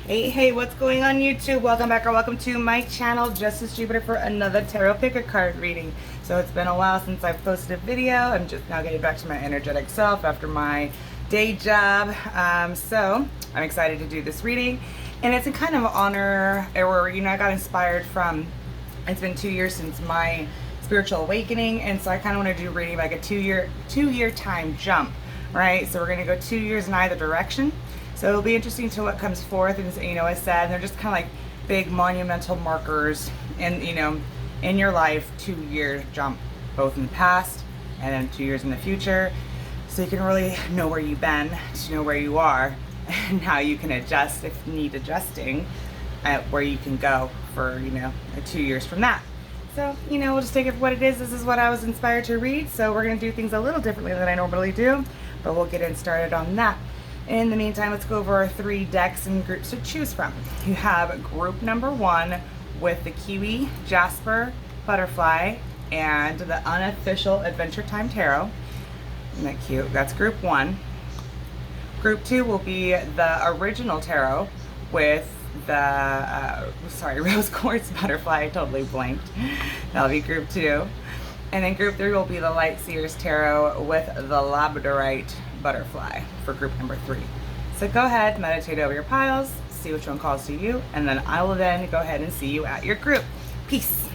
Hey, what's going on YouTube? Welcome back or welcome to my channel, Justice Jupiter, for another tarot picker card reading. So it's been a while since I've posted a video. I'm just now getting back to my energetic self after my day job. So I'm excited to do this reading. And it's in kind of honor, or I got inspired from, it's been 2 years since my spiritual awakening. And so I kind of want to do reading like a two year time jump, right? So we're going to go 2 years in either direction. So it'll be interesting to what comes forth, and as said, they're just kind of like big monumental markers in your life, 2 year jump, both in the past and then 2 years in the future, so you can really know where you've been, to know where you are, and how you can adjust if need adjusting, at where you can go for 2 years from that. So we'll just take it for what it is. This is what I was inspired to read, so we're gonna do things a little differently than I normally do, but we'll get started on that. In the meantime, let's go over our 3 decks and groups to choose from. You have group number 1 with the Kiwi, Jasper, Butterfly, and the unofficial Adventure Time Tarot. Isn't that cute? That's group 1. Group 2 will be the Original Tarot with the, Rose Quartz, Butterfly. I totally blanked. That'll be group 2. And then group 3 will be the Light Seers Tarot with the Labradorite Butterfly for group number 3. So go ahead, meditate over your piles, see which one calls to you, and then I will then go ahead and see you at your group. Peace.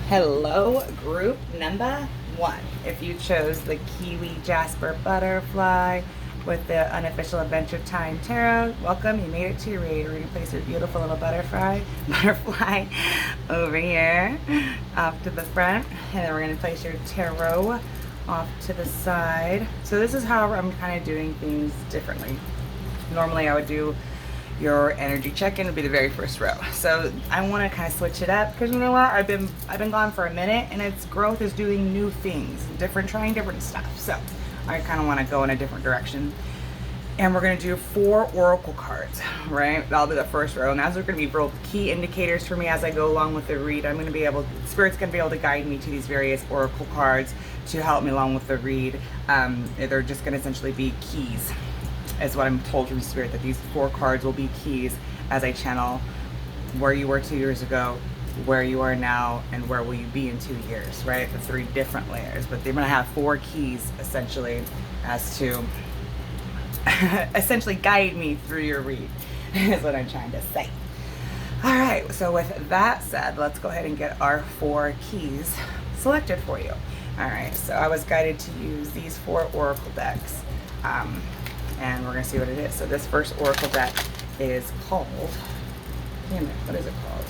Hello, group number 1. If you chose the Kiwi, Jasper, Butterfly with the unofficial Adventure Time Tarot, welcome. You made it to your reading. We're going to place your beautiful little butterfly over here off to the front, and then we're going to place your tarot off to the side. So this is how I'm kind of doing things differently. Normally I would do your energy check-in would be the very first row. So I want to kind of switch it up because you know what? I've been gone for a minute, and its growth is doing new things, trying different stuff. So I kind of want to go in a different direction. And we're going to do 4 oracle cards, right? That'll be the first row. And those are going to be real key indicators for me as I go along with the read. Spirit's going to be able to guide me to these various oracle cards to help me along with the read. They're just going to essentially be keys, is what I'm told from Spirit, that these 4 cards will be keys as I channel where you were 2 years ago, where you are now, and where will you be in 2 years, right? The 3 different layers, but they're going to have 4 keys essentially as to essentially guide me through your read, is what I'm trying to say. All right, so with that said, let's go ahead and get our 4 keys selected for you. All right, so I was guided to use these 4 oracle decks, and we're gonna see what it is. So this first oracle deck is called, what is it called?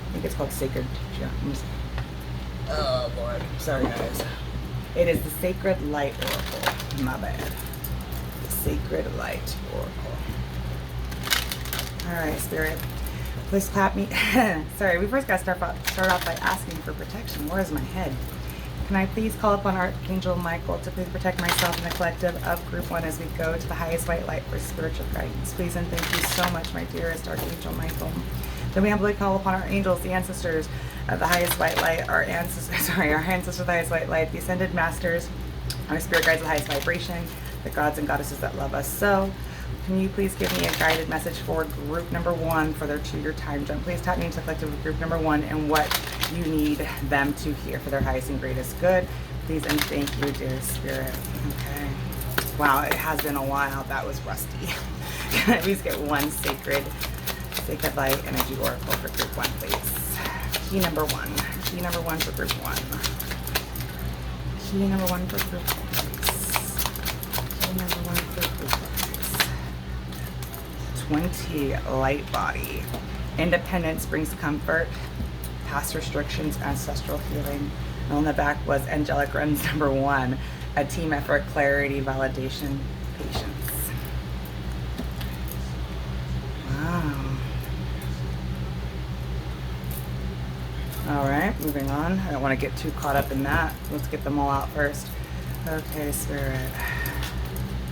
I think it's called Sacred Gems. Oh Lord, sorry guys. It is the Sacred Light Oracle, my bad. Sacred Light Oracle. All right, Spirit, please clap me. Sorry, we first got to start off by asking for protection. Where is my head? Can I please call upon Archangel Michael to please protect myself and the collective of Group 1 as we go to the highest white light for spiritual guidance? Please and thank you so much, my dearest Archangel Michael. Then we humbly call upon our angels, the ancestors of the highest white light, our ancestors of the highest white light, the ascended masters, our spirit guides of the highest vibration, the gods and goddesses that love us. So can you please give me a guided message for group number 1 for their 2-year time jump? Please tap me into the collective of group number 1 and what you need them to hear for their highest and greatest good. Please and thank you, dear Spirit. Okay. Wow, it has been a while. That was rusty. Can I please get one sacred light energy oracle for group 1, please? Key number 1. Key number 1 for group 1. Key number 1 for group 1, please. Number 1 for group 20. Light body. Independence brings comfort, past restrictions, ancestral healing. And on the back was angelic runs number 1, a team effort, clarity, validation, patience. Wow. All right, moving on. I don't want to get too caught up in that. Let's get them all out first. Okay, Spirit.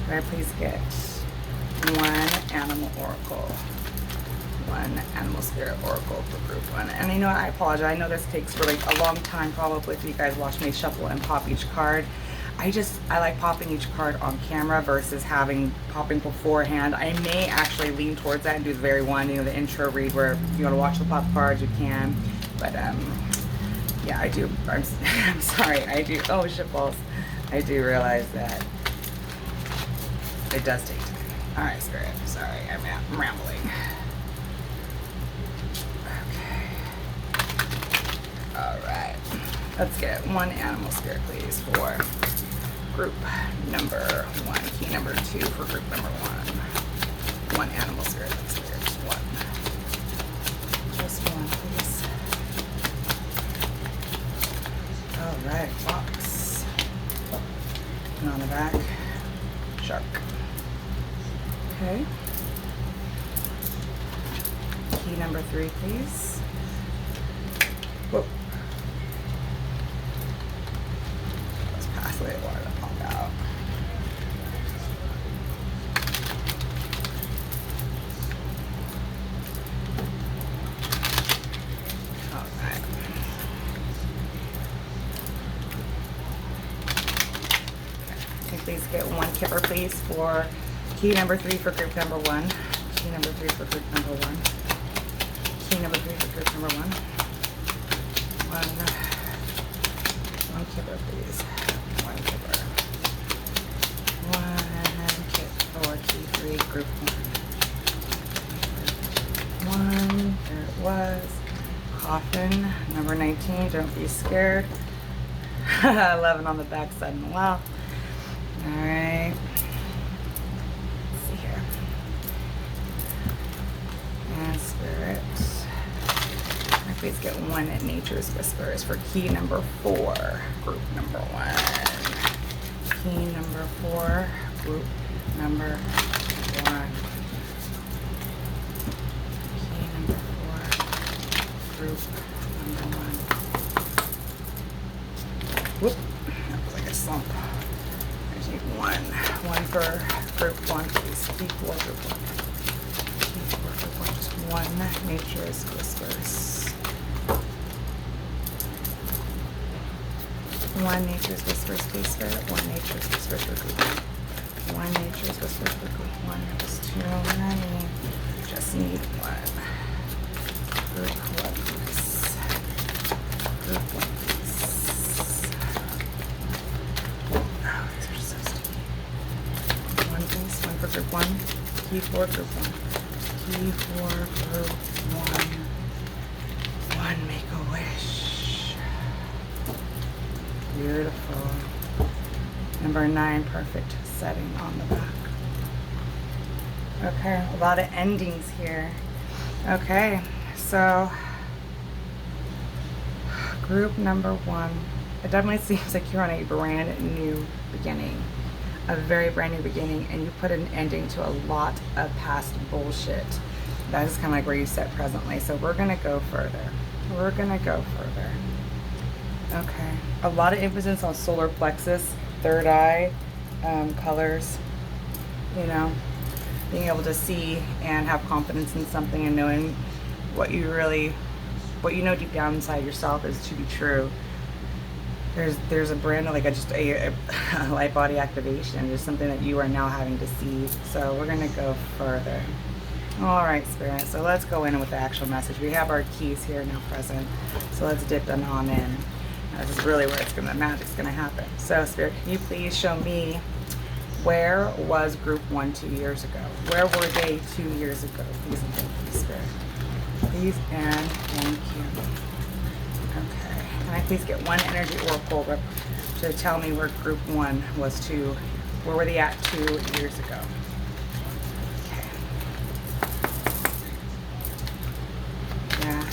Can I please get 1 animal oracle? 1 animal spirit oracle for group 1. And you know what, I apologize. I know this takes really a long time probably for you guys watch me shuffle and pop each card. I like popping each card on camera versus popping beforehand. I may actually lean towards that and do the very one, the intro read where if you want to watch the pop cards, you can. But yeah, I do. I'm sorry. I do. Oh, shit balls. I do realize that it does take time. All right, Spirit. Sorry, I'm rambling. Okay. All right. Let's get one animal spirit, please, for group number 1. Key number 2 for group number 1. One animal spirit, spirit 1. Just one, please. All right, fox. And on the back, shark. Okay. Key number 3, please. Whoa. Let's pass the water to pop out. All right. Okay. Please get one kipper, please, for key number 3 for group number 1. Key number 3 for group number 1. Key number 3 for group number 1. One kipper, please. One kipper. One kip for key 3, group 1. There it was. Coffin, number 19. Don't be scared. 11 on the back side and wow. All right. Let's see here. And spirit. Please get one at Nature's Whispers for key number 4, group number 1. Key number 4, group number 1. Key number 4, group number 1. Whoop, that was like a slump. I just need one for group 1, please. Key 4, group 1. Key 4, group 1, just one Nature's Whispers. One Nature's Whispers, please, Spirit. One Nature's Whispers for group 1. One Nature's Whispers for group 1. It was too many. Just need one. Group 1, please. Group 1, please. Oh, these are so sticky. One, please. One for group 1. Key 4, group 1. Key 4, group 1. One, make a wish. Beautiful. Number 9, perfect setting on the back. Okay, a lot of endings here. Okay, so group number 1. It definitely seems like you're on a brand new beginning. A very brand new beginning, and you put an ending to a lot of past bullshit. That is kind of like where you sit presently. So we're going to go further. We're going to go further. Okay, a lot of emphasis on solar plexus, third eye, colors, being able to see and have confidence in something and knowing what you know deep down inside yourself is to be true. There's a brand of just a light body activation. There's something that you are now having to see. So we're going to go further. All right, Spirit. So let's go in with the actual message. We have our keys here now present. So let's dip them on in. This is really where the magic's gonna happen. So, Spirit, can you please show me where was group 1 2 years ago? Where were they 2 years ago? Please and thank you, Spirit. Please and thank you. Okay. Can I please get one energy oracle to tell me where group 1 was where were they at 2 years ago? Okay. Yeah.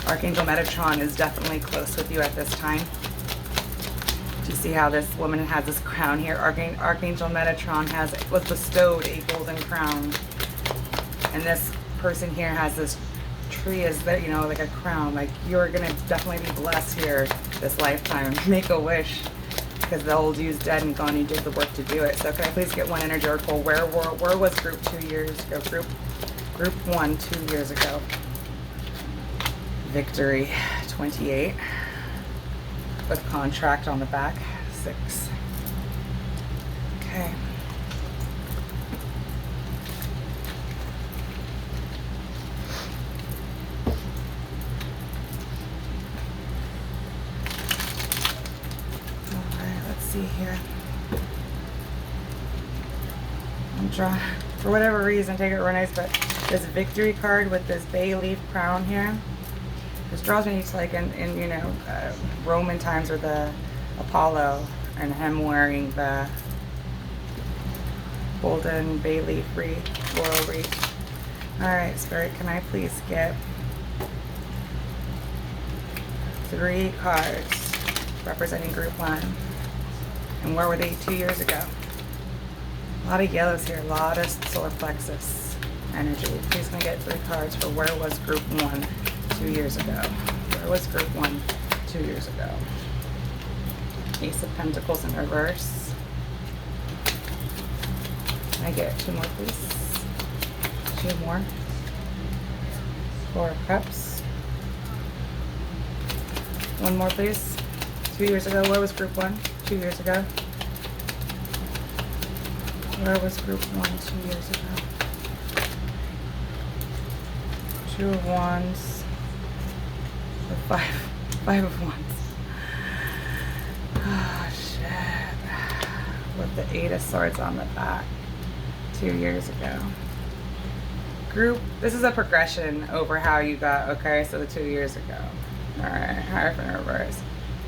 Archangel Metatron is definitely close with you at this time. Do you see how this woman has this crown here? Archangel Metatron was bestowed a golden crown. And this person here has this tree as like a crown. Like, you're going to definitely be blessed here this lifetime. Make a wish, because the old you's dead and gone. You did the work to do it. So can I please get one energy oracle? Where was group 2 years ago? Group 1 2 years ago. Victory 28 with contract on the back. 6. Okay. Alright, let's see here. I'm trying, for whatever reason, take it real nice, but this victory card with this bay leaf crown here, this draws me to like in you know, Roman times, or the Apollo, and him wearing the golden bay leaf wreath, floral wreath. Alright, Spirit, can I please get 3 cards representing group 1? And where were they 2 years ago? A lot of yellows here, a lot of solar plexus energy. Please can I get 3 cards for where was group 1 2 years ago? Where was group 1 2 years ago? Ace of Pentacles in reverse. Can I get 2 more, please? 2 more. 4 of Cups. 1 more, please. 2 years ago, where was group 1 2 years ago? Where was group 1 2 years ago? 2 of Wands. Or 5 of Wands. Oh, shit. With the 8 of Swords on the back. 2 years ago. Group, this is a progression over how you got, okay, so the 2 years ago. Alright, Hierophant reverse.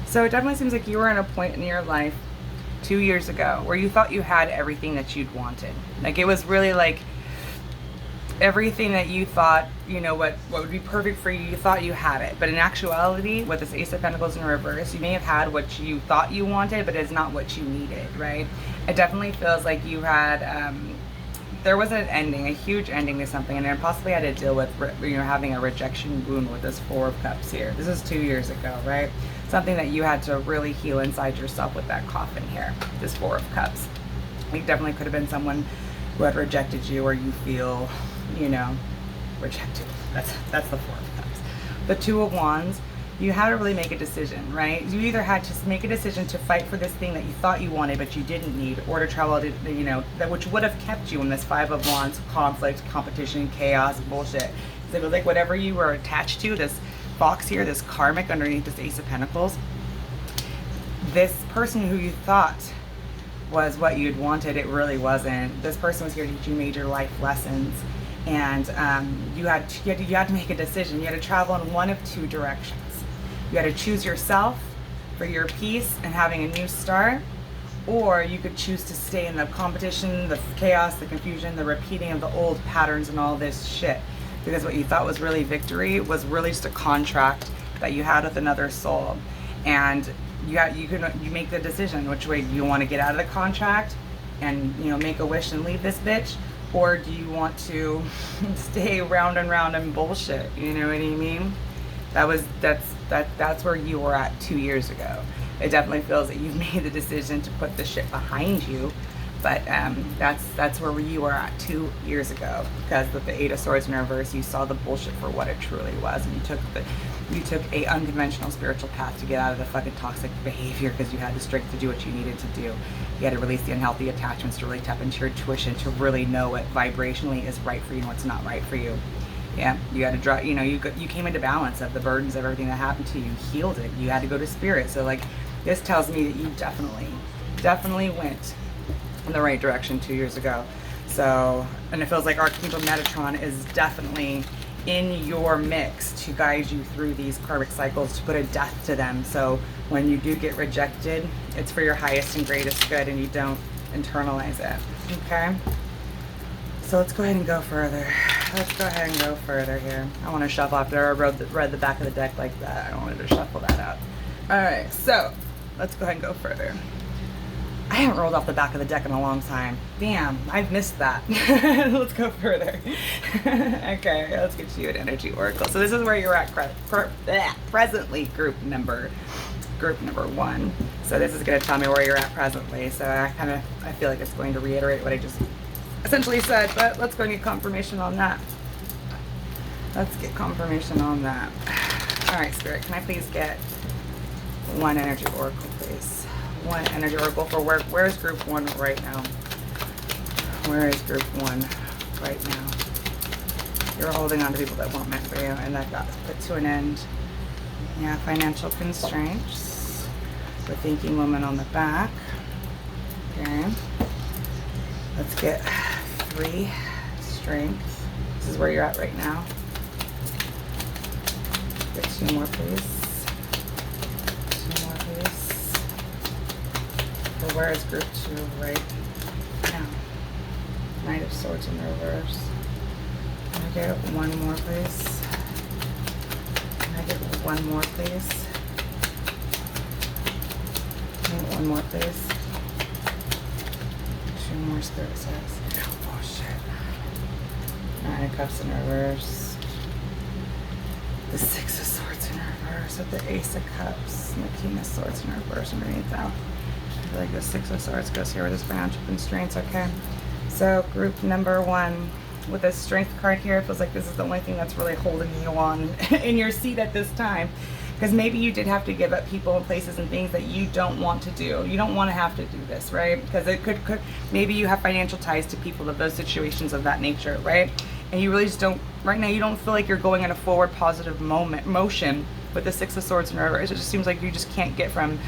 So it definitely seems like you were in a point in your life 2 years ago where you thought you had everything that you'd wanted. Like, it was really like everything that you thought, you know, what would be perfect for you, you thought you had it. But in actuality, with this Ace of Pentacles in reverse, you may have had what you thought you wanted, but it's not what you needed, right? It definitely feels like you had, there was an ending, a huge ending to something, and it possibly had to deal with, you know, having a rejection wound with this 4 of Cups here. This is 2 years ago, right? Something that you had to really heal inside yourself with that coffin here, this 4 of Cups. You definitely could have been someone who had rejected you, or you feel, you know, rejected. That's the 4 of Cups. The 2 of Wands, you had to really make a decision, right? You either had to make a decision to fight for this thing that you thought you wanted but you didn't need, or to travel to, you know, that which would have kept you in this 5 of Wands, conflict, competition, chaos, bullshit. So it was like whatever you were attached to, this fox here, this karmic underneath this Ace of Pentacles, this person who you thought was what you'd wanted, it really wasn't. This person was here to teach you major life lessons, and you had to make a decision. You had to travel in one of 2 directions. You had to choose yourself for your peace and having a new start, or you could choose to stay in the competition, the chaos, the confusion, the repeating of the old patterns and all this shit. Because what you thought was really victory was really just a contract that you had with another soul. And you make the decision which way. Do you want to get out of the contract and, you know, make a wish and leave this bitch, or do you want to stay round and round and bullshit? You know what I mean? That's where you were at 2 years ago. It definitely feels that you've made the decision to put the shit behind you, but that's where you were at 2 years ago. Because with the 8 of Swords in reverse, you saw the bullshit for what it truly was, and you took a unconventional spiritual path to get out of the fucking toxic behavior, because you had the strength to do what you needed to do. You had to release the unhealthy attachments to really tap into your intuition, to really know what vibrationally is right for you and what's not right for you. Yeah, you had to draw, you know, you came into balance of the burdens of everything that happened to you. You healed it. You had to go to spirit. So like, this tells me that you definitely went in the right direction 2 years ago. So, and it feels like Archangel Metatron is definitely in your mix to guide you through these karmic cycles, to put a death to them. So when you do get rejected, it's for your highest and greatest good, and you don't internalize it. Okay? So let's go ahead and go further. Let's go ahead and go further here. I want to shuffle after I read the back of the deck like that. I wanted to shuffle that out. Alright, so let's go ahead and go further. I haven't rolled off the back of the deck in a long time. Damn, I've missed that. Let's go further. Okay, let's get you an energy oracle. So this is where you're at presently, group number 1. So this is going to tell me where you're at presently. So I feel like it's going to reiterate what I just essentially said, but let's go and get confirmation on that. Let's get confirmation on that. All right, Spirit, can I please get 1 energy oracle, please? one energy oracle for where's group 1 right now? Where is group 1 right now? You're holding on to people that weren't meant for you and that got put to an end. Yeah, financial constraints. The thinking woman on the back. Okay. Let's get 3 strength. This is where you're at right now. Get 2 more, please. 2 more, please. Well, where is group 2 right now? Knight of Swords in reverse. Can I get 1 more, please? Can I get 1 more, please? Can I get 1 more, please? 2 more, Spirit says. Oh, shit. 9 of Cups in reverse. The 6 of Swords in reverse with the Ace of Cups and the King of Swords in reverse underneath that. I feel like the 6 of Swords goes here with his financial constraints. Okay. So group number 1 with this strength card here, it feels like this is the only thing that's really holding you on in your seat at this time. Because maybe you did have to give up people and places and things that you don't want to do. You don't want to have to do this, right? Because it could maybe you have financial ties to people of those situations of that nature, right? And you really just don't, right now you don't feel like you're going in a forward positive motion with the 6 of Swords in reverse. It just seems like you just can't get from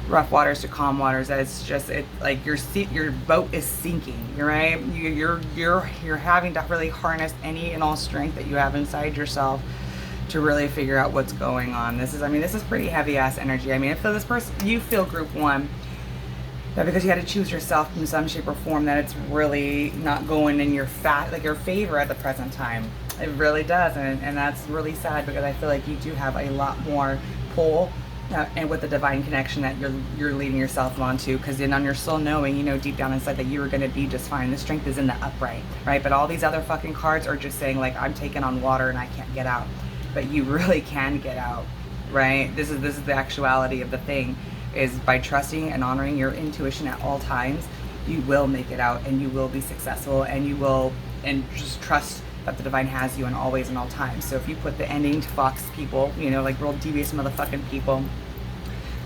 rough waters to calm waters. That it's just like your boat is sinking, right? You're having to really harness any and all strength that you have inside yourself to really figure out what's going on. This is pretty heavy ass energy. I mean, if this person, you feel group 1 that because you had to choose yourself in some shape or form, that it's really not going in your favor at the present time. It really does, and that's really sad because I feel like you do have a lot more pull and with the divine connection that you're leading yourself onto, because then on your soul knowing, you know deep down inside that you were going to be just fine. The strength is in the upright, right? But all these other fucking cards are just saying like, I'm taking on water and I can't get out. But you really can get out, right? This is the actuality of the thing, is by trusting and honoring your intuition at all times, you will make it out and you will be successful, and just trust that the divine has you in all ways and all times. So if you put the ending to Fox people, you know, like real devious motherfucking people,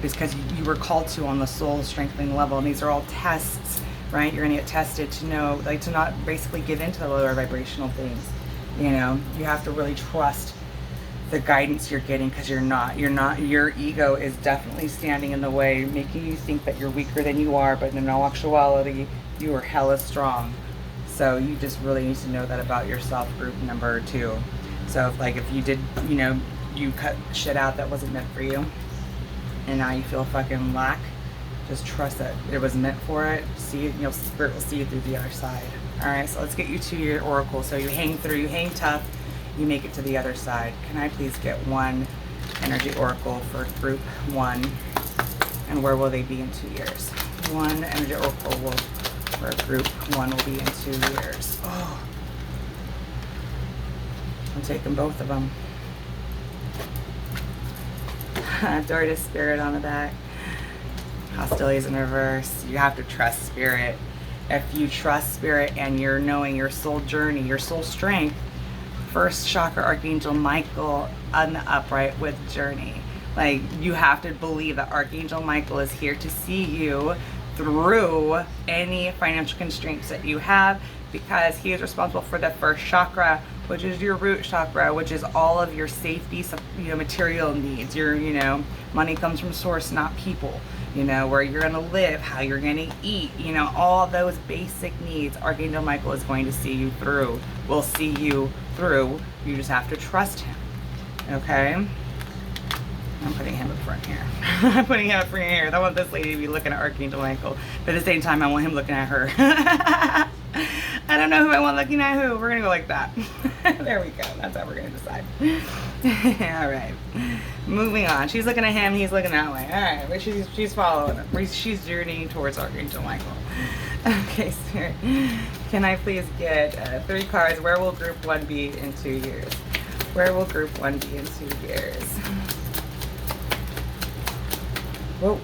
because you were called to on the soul strengthening level, and these are all tests, right? You're gonna get tested to know, like, to not basically give into the lower vibrational things. You know, you have to really trust the guidance you're getting, because your ego is definitely standing in the way, making you think that you're weaker than you are, but in all actuality, you are hella strong. So you just really need to know that about yourself, group number 2. So if you did, you know, you cut shit out that wasn't meant for you, and now you feel fucking lack, just trust that it was meant for it. See it, you know, Spirit will see you through the other side. All right, so let's get you to your oracle. So you hang through, you hang tough, you make it to the other side. Can I please get 1 energy oracle for group 1, and where will they be in 2 years? 1 energy oracle for group 1 will be in 2 years. Oh, I'm taking both of them. Door to Spirit on the back. Hostilities in reverse. You have to trust Spirit. If you trust Spirit and you're knowing your soul journey, your soul strength, first chakra Archangel Michael on the upright with journey. Like, you have to believe that Archangel Michael is here to see you through any financial constraints that you have, because he is responsible for the first chakra, which is your root chakra, which is all of your safety, you know, material needs. Your, you know, money comes from source, not people. You know, where you're going to live, how you're going to eat, you know, all those basic needs. Archangel Michael is going to see you through, will see you through. You just have to trust him. Okay? I'm putting him up front here. I'm putting him up front here. I want this lady to be looking at Archangel Michael, but at the same time, I want him looking at her. I don't know who I want looking at who. We're going to go like that. There we go. That's how we're going to decide. All right. Moving on. She's looking at him. He's looking that way. All right. But she's following him. She's journeying towards Archangel Michael. Okay, Spirit. Can I please get 3 cards? Where will group 1 be in 2 years? Where will group 1 be in 2 years? Whoa.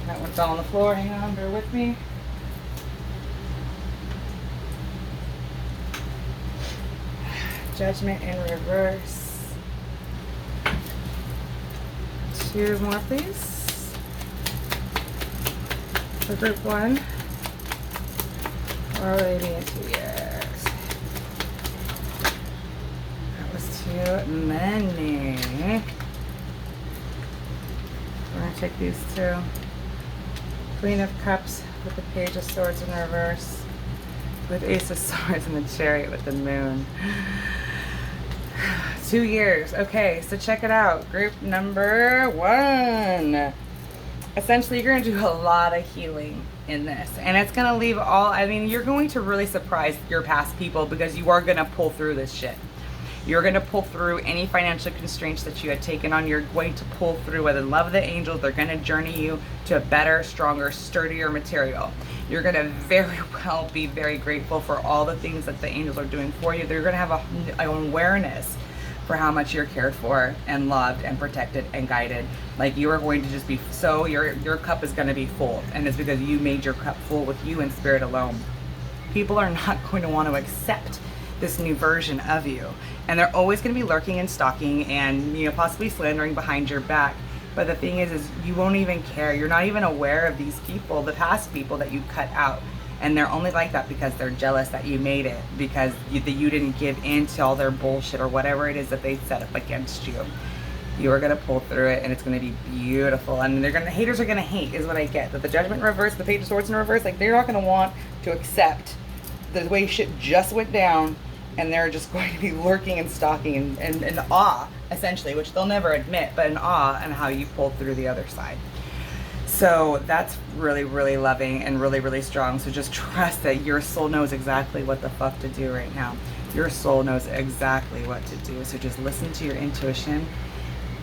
That one fell on the floor. Hang on. Bear with me. Judgment in reverse. 2 more, please. for group 1. Or will they be in 2 years? That was too many. We're going to take these 2. Queen of Cups with the Page of Swords in reverse. With Ace of Swords and the Chariot with the Moon. 2 years. Okay, so check it out. Group number 1. Essentially, you're going to do a lot of healing in this. And it's going to leave all, I mean, you're going to really surprise your past people because you are going to pull through this shit. You're going to pull through any financial constraints that you had taken on. You're going to pull through with the love of the angels. They're going to journey you to a better, stronger, sturdier material. You're going to very well be very grateful for all the things that the angels are doing for you. They're going to have an awareness for how much you're cared for and loved and protected and guided. Like you are going to just be so, your cup is going to be full. And it's because you made your cup full with you in spirit alone. People are not going to want to accept this new version of you. And they're always going to be lurking and stalking and, you know, possibly slandering behind your back. But the thing is you won't even care. You're not even aware of these people, the past people that you cut out. And they're only like that because they're jealous that you made it, because you didn't give in to all their bullshit or whatever it is that they set up against you. You are going to pull through it, and it's going to be beautiful. And haters are going to hate, is what I get. That the Judgment in reverse, the Page of Swords in reverse, like they're not going to want to accept the way shit just went down, and they're just going to be lurking and stalking and in awe, essentially, which they'll never admit, but in awe and how you pulled through the other side. So that's really, really loving and really, really strong. So just trust that your soul knows exactly what the fuck to do right now. Your soul knows exactly what to do. So just listen to your intuition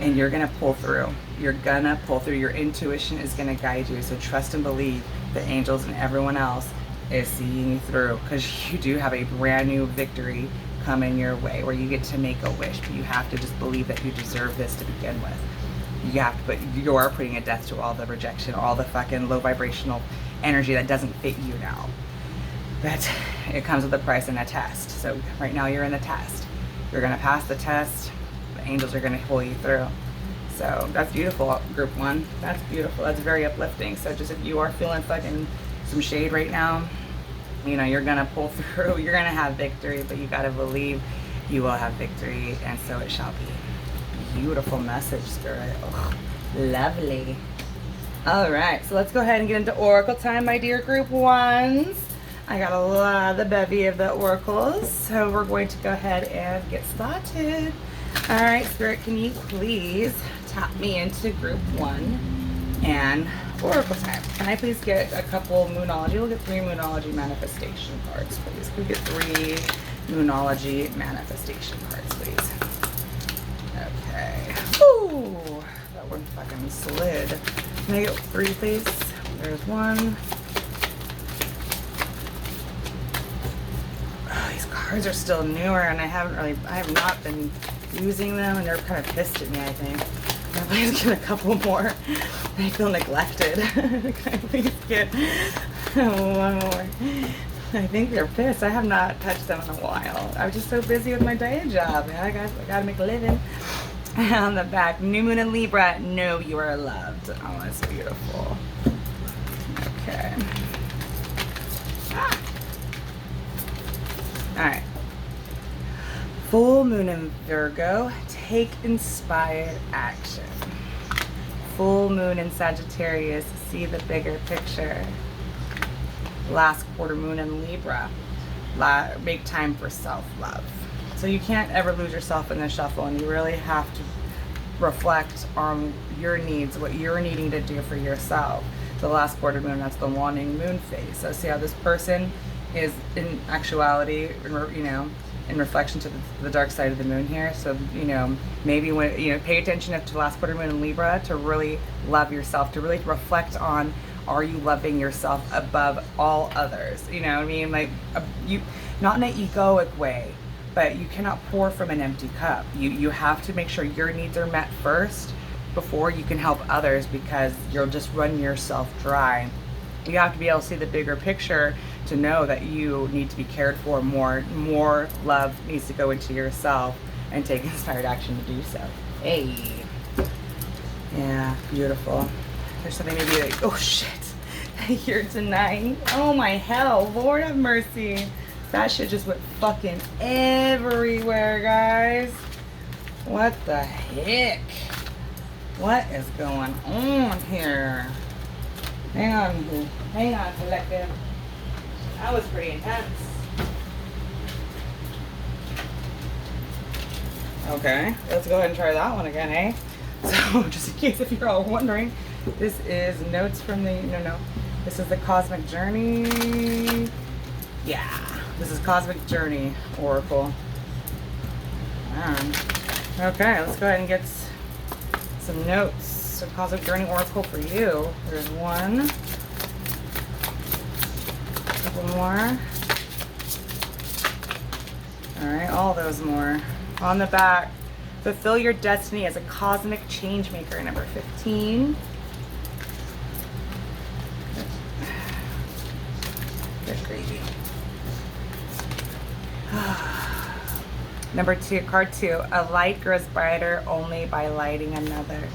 and you're going to pull through. You're going to pull through. Your intuition is going to guide you. So trust and believe the angels and everyone else is seeing you through, because you do have a brand new victory coming your way where you get to make a wish, but you have to just believe that you deserve this to begin with. You have to you are putting a death to all the rejection, all the fucking low vibrational energy that doesn't fit you now. But it comes with a price and a test. So right now you're in the test. You're going to pass the test. The angels are going to pull you through. So that's beautiful, group 1. That's beautiful. That's very uplifting. So just if you are feeling fucking some shade right now, you know, you're going to pull through. You're going to have victory, but you got to believe you will have victory, and so it shall be. Beautiful message, Spirit. Oh, lovely. All right, so let's go ahead and get into Oracle time, my dear group 1s. I got a lot of the bevy of the oracles, so we're going to go ahead and get started. All right, Spirit, can you please tap me into group 1 and Oracle time? Can I please get a couple Moonology? We'll get 3 Moonology manifestation cards, please. Can we get 3 Moonology manifestation cards, please? Okay. Ooh, that one fucking slid. Can I get 3, please? There's 1. Oh, these cards are still newer, and I have not been using them, and they're kind of pissed at me, I think. Can I please get a couple more? I feel neglected. Can I please get 1 more? I think they're pissed. I have not touched them in a while. I was just so busy with my day job. I gotta make a living. On the back, New Moon in Libra, know you are loved. Oh, that's beautiful. Okay. Alright. Full Moon in Virgo, take inspired action. Full Moon in Sagittarius, see the bigger picture. Last quarter moon in Libra, make time for self-love. So you can't ever lose yourself in the shuffle, and you really have to reflect on your needs, what you're needing to do for yourself. The last quarter moon, that's the waning moon phase. So see how this person is in actuality, you know, in reflection to the dark side of the moon here. So, you know, maybe when, you know, pay attention to the last quarter moon in Libra to really love yourself, to really reflect on, are you loving yourself above all others? You know what I mean? Like, you, not in an egoic way, but you cannot pour from an empty cup. You have to make sure your needs are met first before you can help others, because you'll just run yourself dry. You have to be able to see the bigger picture to know that you need to be cared for more. More love needs to go into yourself, and take inspired action to do so. Hey. Yeah, beautiful. There's something maybe like, oh shit. Here tonight. Oh my hell, Lord have mercy. That shit just went fucking everywhere, guys. What the heck? What is going on here? Hang on, collective. That was pretty intense. Okay, let's go ahead and try that one again, eh? So, just in case if you're all wondering, this is notes from the, no. This is the Cosmic Journey. Yeah, this is Cosmic Journey Oracle. Okay, let's go ahead and get some notes. So Cosmic Journey Oracle for you. There's one. A couple more. Alright, all those more. On the back, fulfill your destiny as a cosmic change maker, number 15. Good gravy. Number 2, card 2. A light grows brighter only by lighting another.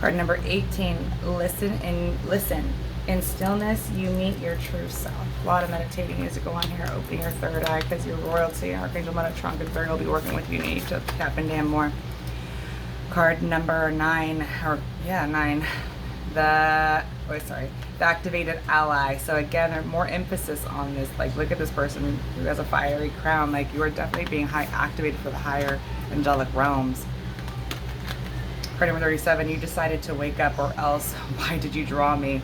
Card number 18. Listen. In stillness, you meet your true self. A lot of meditating needs to go on here. Opening your third eye because your royalty, Archangel Metatron, Confirm will be working with you. You need to tap in damn more. Card number 9. 9. The activated ally. So again, more emphasis on this. Like, look at this person who has a fiery crown. Like, you are definitely being activated for the higher angelic realms. Card number 37. You decided to wake up, or else why did you draw me?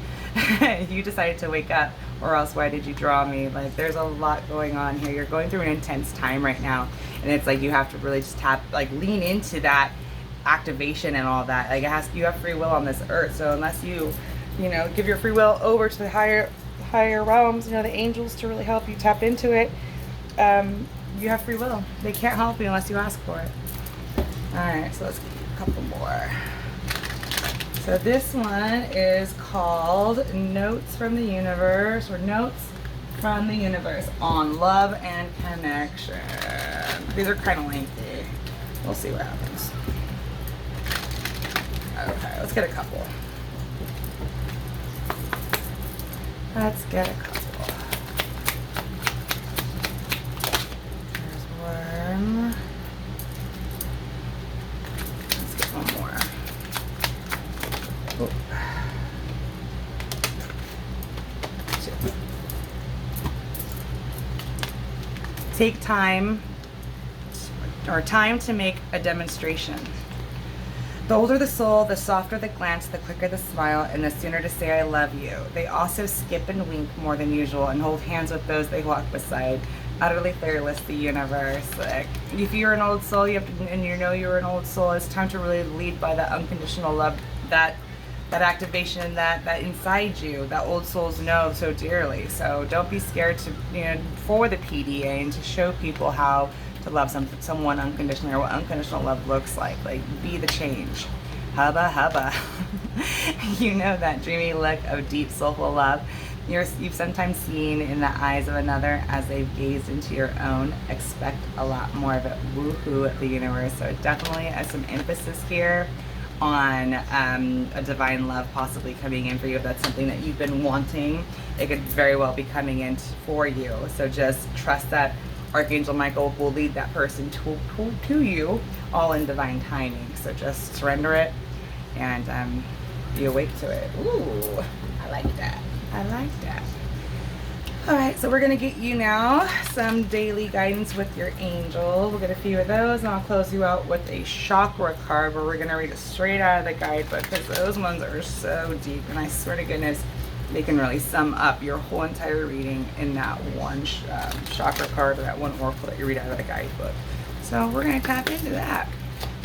You decided to wake up, or else why did you draw me? Like, there's a lot going on here. You're going through an intense time right now, and it's like you have to really just lean into that activation and all that. Like, you have free will on this earth, so unless you give your free will over to the higher realms, the angels, to really help you tap into it, you have free will. They can't help you unless you ask for it. All right, so let's get a couple more. So this one is called Notes from the Universe, or Notes from the Universe on Love and Connection. These are kind of lengthy. We'll see what happens. Okay, let's get a couple. Let's get a couple. There's one. Let's get one more. Oh. Take time to make a demonstration. The older the soul, the softer the glance, the quicker the smile, and the sooner to say I love you. They also skip and wink more than usual and hold hands with those they walk beside. Utterly fearless, the universe. Like, if you're an old soul, you're an old soul, it's time to really lead by that unconditional love, that activation that inside you, that old souls know so dearly. So don't be scared to, for the PDA, and to show people how to love someone unconditionally, or what unconditional love looks like. Like, be the change. Hubba hubba. That dreamy look of deep soulful love you've sometimes seen in the eyes of another as they've gazed into your own. Expect a lot more of it. Woohoo at the universe. So it definitely has some emphasis here on a divine love possibly coming in for you. If that's something that you've been wanting, it could very well be coming in for you. So just trust that Archangel Michael will lead that person to you, all in divine timing. So just surrender it and be awake to it. Ooh, I like that. All right, so we're going to get you now some daily guidance with your angel. We'll get a few of those, and I'll close you out with a chakra card where we're going to read it straight out of the guidebook, because those ones are so deep, and I swear to goodness, they can really sum up your whole entire reading in that one chakra card, or that one oracle that you read out of the guidebook. So we're going to tap into that.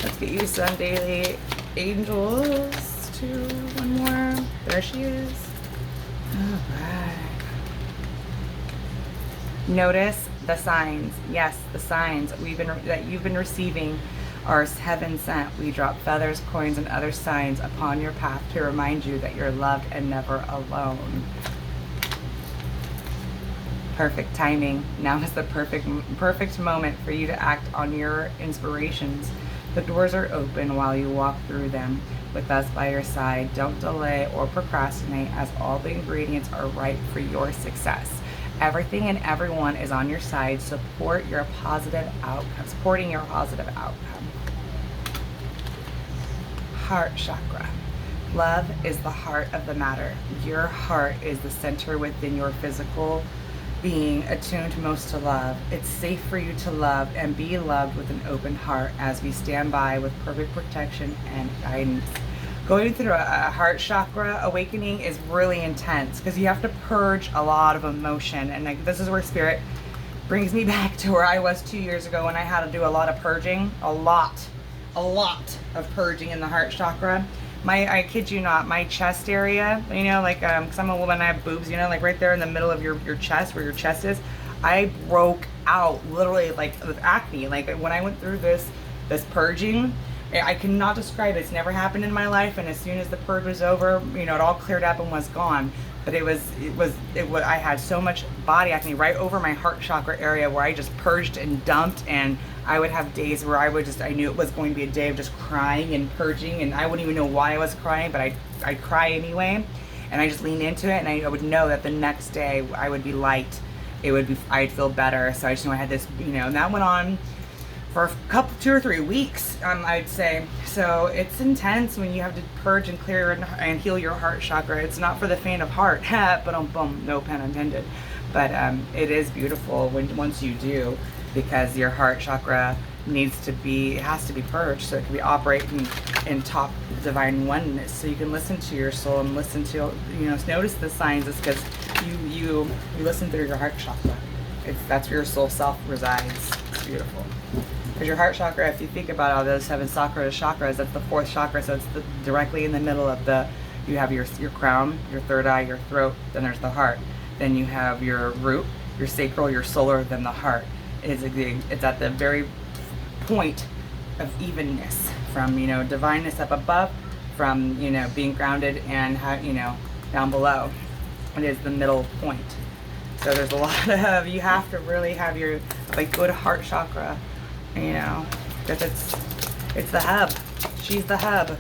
Let's get you some daily angels. One more. There she is. All right. Notice the signs. Yes, the signs that you've been receiving are heaven sent. We drop feathers, coins, and other signs upon your path to remind you that you're loved and never alone. Perfect timing. Now is the perfect moment for you to act on your inspirations. The doors are open while you walk through them with us by your side. Don't delay or procrastinate, as all the ingredients are right for your success. Everything and everyone is on your side. Supporting your positive outcome. Heart chakra. Love is the heart of the matter. Your heart is the center within your physical being, attuned most to love. It's safe for you to love and be loved with an open heart as we stand by with perfect protection and guidance. Going through a heart chakra awakening is really intense because you have to purge a lot of emotion, and like, this is where spirit brings me back to where I was 2 years ago when I had to do a lot of purging, a lot of purging in the heart chakra. I kid you not, my chest area, you know, like, cause I'm a woman, I have boobs, you know, like right there in the middle of your chest, where your chest is, I broke out literally like with acne. Like when I went through this purging, I cannot describe it. It's never happened in my life. And as soon as the purge was over, you know, it all cleared up and was gone. But it was, I had so much body acne right over my heart chakra area where I just purged and dumped, and I would have days where I knew it was going to be a day of just crying and purging, and I wouldn't even know why I was crying, but I'd cry anyway, and I just leaned into it, and I would know that the next day I would be light. I'd feel better. So I just knew I had this, you know, and that went on for a couple, 2 or 3 weeks, I'd say. So it's intense when you have to purge and clear and heal your heart chakra. It's not for the faint of heart, but boom, no pun intended. But it is beautiful once you do, because your heart chakra has to be purged so it can be operating in top divine oneness. So you can listen to your soul and listen to, you know, notice the signs. It's because you listen through your heart chakra. That's where your soul self resides. It's beautiful. Because your heart chakra, if you think about all those 7 chakras, that's the 4th chakra. So it's directly in the middle of you have your crown, your third eye, your throat, then there's the heart. Then you have your root, your sacral, your solar, then the heart. It's at the very point of evenness, from, you know, divineness up above, from, you know, being grounded, and, you know, down below. It is the middle point. So there's a lot of, you have to really have your, like, good heart chakra, you know, because it's the hub. She's the hub.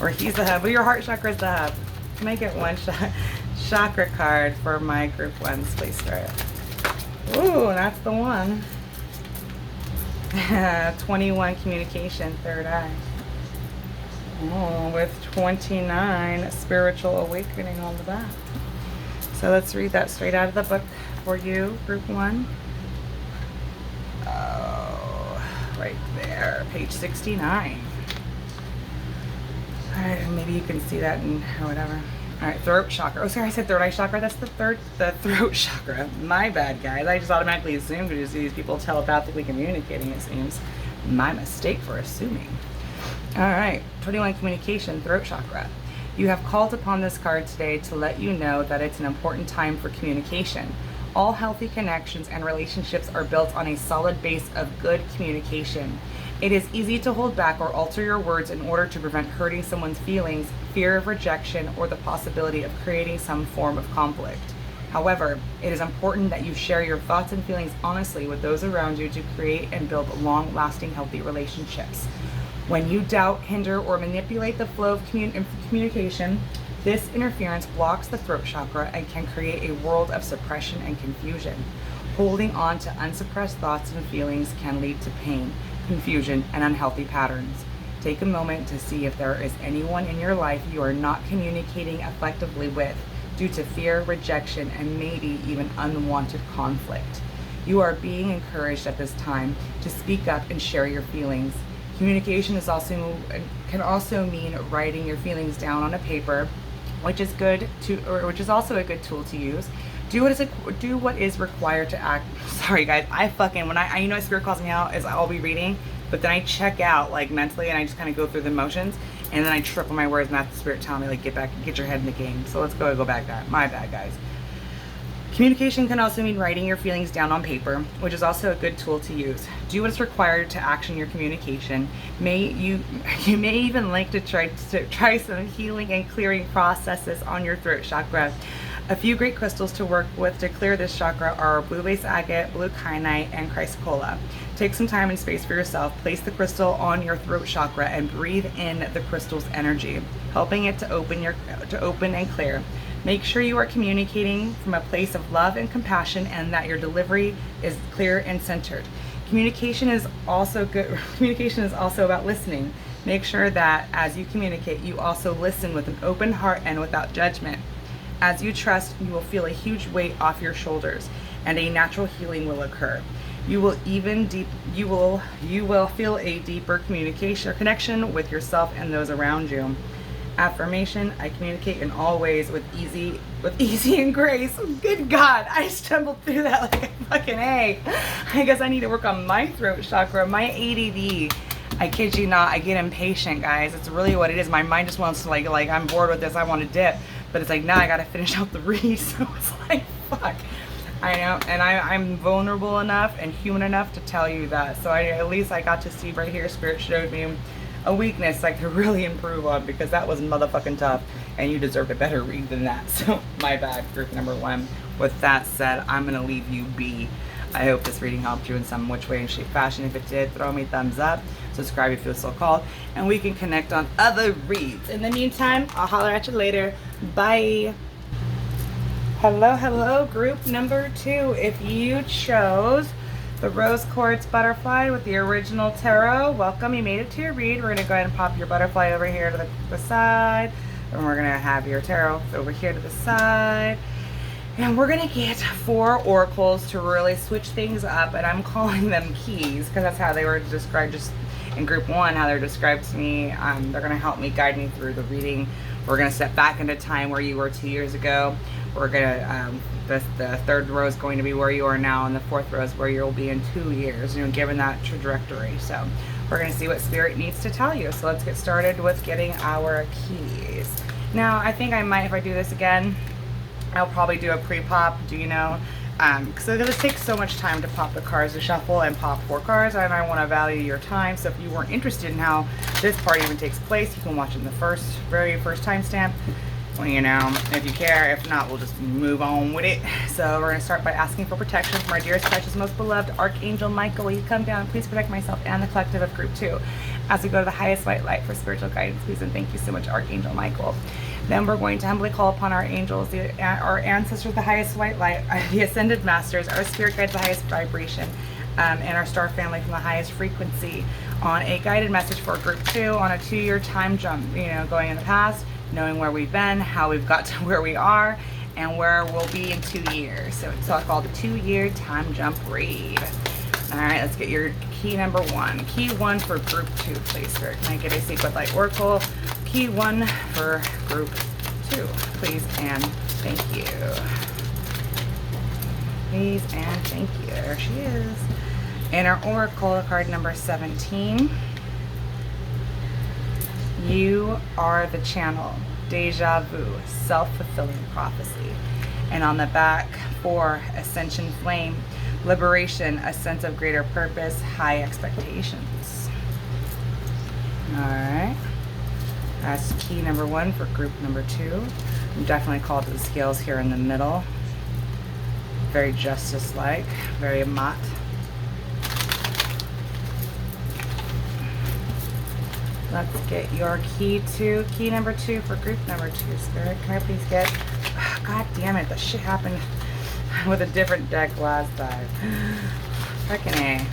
Or he's the hub. But your heart chakra is the hub. Can I get one chakra card for my group 1s, please, Spirit? Ooh, that's the one. 21, communication, third eye. Oh, with 29, spiritual awakening on the back. So let's read that straight out of the book for you, group 1. Oh, right there, page 69. All right, maybe you can see that in whatever. All right, throat chakra. Oh, sorry, I said third eye chakra. That's the throat chakra. My bad, guys. I just automatically assumed because these people telepathically communicating, it seems. My mistake for assuming. All right, 21, communication, throat chakra. You have called upon this card today to let you know that it's an important time for communication. All healthy connections and relationships are built on a solid base of good communication. It is easy to hold back or alter your words in order to prevent hurting someone's feelings, fear of rejection, or the possibility of creating some form of conflict. However, it is important that you share your thoughts and feelings honestly with those around you to create and build long-lasting, healthy relationships. When you doubt, hinder, or manipulate the flow of communication, this interference blocks the throat chakra and can create a world of suppression and confusion. Holding on to unsuppressed thoughts and feelings can lead to pain, confusion, and unhealthy patterns. Take a moment to see if there is anyone in your life you are not communicating effectively with due to fear, rejection, and maybe even unwanted conflict. You are being encouraged at this time to speak up and share your feelings. Communication can also mean writing your feelings down on a paper, which is also a good tool to use. Do what is required to act. Sorry, guys. When you know, Spirit calls me out, is I'll be reading, but then I check out like mentally, and I just kind of go through the motions, and then I trip on my words, and that's the Spirit telling me like get your head in the game. So let's go back. My bad, guys. Communication can also mean writing your feelings down on paper, which is also a good tool to use. Do what is required to action your communication. You may even like to try some healing and clearing processes on your throat chakra. A few great crystals to work with to clear this chakra are blue base agate, blue kyanite, and chrysocolla. Take some time and space for yourself. Place the crystal on your throat chakra and breathe in the crystal's energy, helping it to open and clear. Make sure you are communicating from a place of love and compassion, and that your delivery is clear and centered. Communication is also about listening. Make sure that as you communicate, you also listen with an open heart and without judgment. As you trust, you will feel a huge weight off your shoulders, and a natural healing will occur. You will feel a deeper communication or connection with yourself and those around you. Affirmation: I communicate in all ways with easy and grace. Good God, I stumbled through that like a fucking A. I guess I need to work on my throat chakra, my ADD. I kid you not, I get impatient, guys. It's really what it is. My mind just wants to like I'm bored with this, I want to dip. But it's like, now I gotta finish out the read. So it's like, fuck. I know, and I'm vulnerable enough and human enough to tell you that. So at least I got to see right here, Spirit showed me a weakness I could really improve on, because that was motherfucking tough, and you deserved a better read than that. So my bad, group number 1. With that said, I'm gonna leave you be. I hope this reading helped you in some which way, shape, fashion. If it did, throw me a thumbs up. Subscribe if you feel so called, and we can connect on other reads. In the meantime, I'll holler at you later. Bye. Hello, group number 2. If you chose the Rose Quartz Butterfly with the Orginal Tarot, welcome. You made it to your read. We're going to go ahead and pop your butterfly over here to the side, and we're going to have your tarot over here to the side. And we're going to get 4 oracles to really switch things up, and I'm calling them keys because that's how they were described just in group 1, how they're described to me. They're going to help me guide me through the reading. We're going to step back into time where you were 2 years ago. We're going to, the third row is going to be where you are now, and the fourth row is where you'll be in 2 years, you know, given that trajectory. So we're going to see what Spirit needs to tell you. So let's get started with getting our keys. Now, I think I might, if I do this again, I'll probably do a pre-pop, because it takes so much time to pop the cards, to shuffle and pop 4 cards, and I want to value your time. So if you weren't interested in how this part even takes place, you can watch it in the very first timestamp. Well, if you care. If not, we'll just move on with it. So we're going to start by asking for protection from our dearest, precious, most beloved Archangel Michael. Will you come down? Please protect myself and the collective of group 2 as we go to the highest white light for spiritual guidance, please, and thank you so much, Archangel Michael. Then we're going to humbly call upon our angels, our ancestors, the highest white light, the ascended masters, our spirit guides, the highest vibration, and our star family from the highest frequency, on a guided message for group 2 on a 2-year time jump, going in the past, knowing where we've been, how we've got to where we are, and where we'll be in 2 years. So it's all called the 2-year time jump read. All right, let's get your key number 1. Key 1 for group 2, please, Spirit. Can I get a Secret Light Oracle? Key 1 for group 2, please and thank you. Please and thank you. There she is. And our Oracle card number 17. You are the channel. Deja vu. Self-fulfilling prophecy. And on the back, 4, Ascension Flame. Liberation. A sense of greater purpose. High expectations. Alright. That's key number 1 for group number 2. I'm definitely called to the scales here in the middle. Very justice-like. Very mat. Let's get your key number 2 for group number 2, Spirit. Can I please get, God damn it, that shit happened with a different deck last time. Fucking A.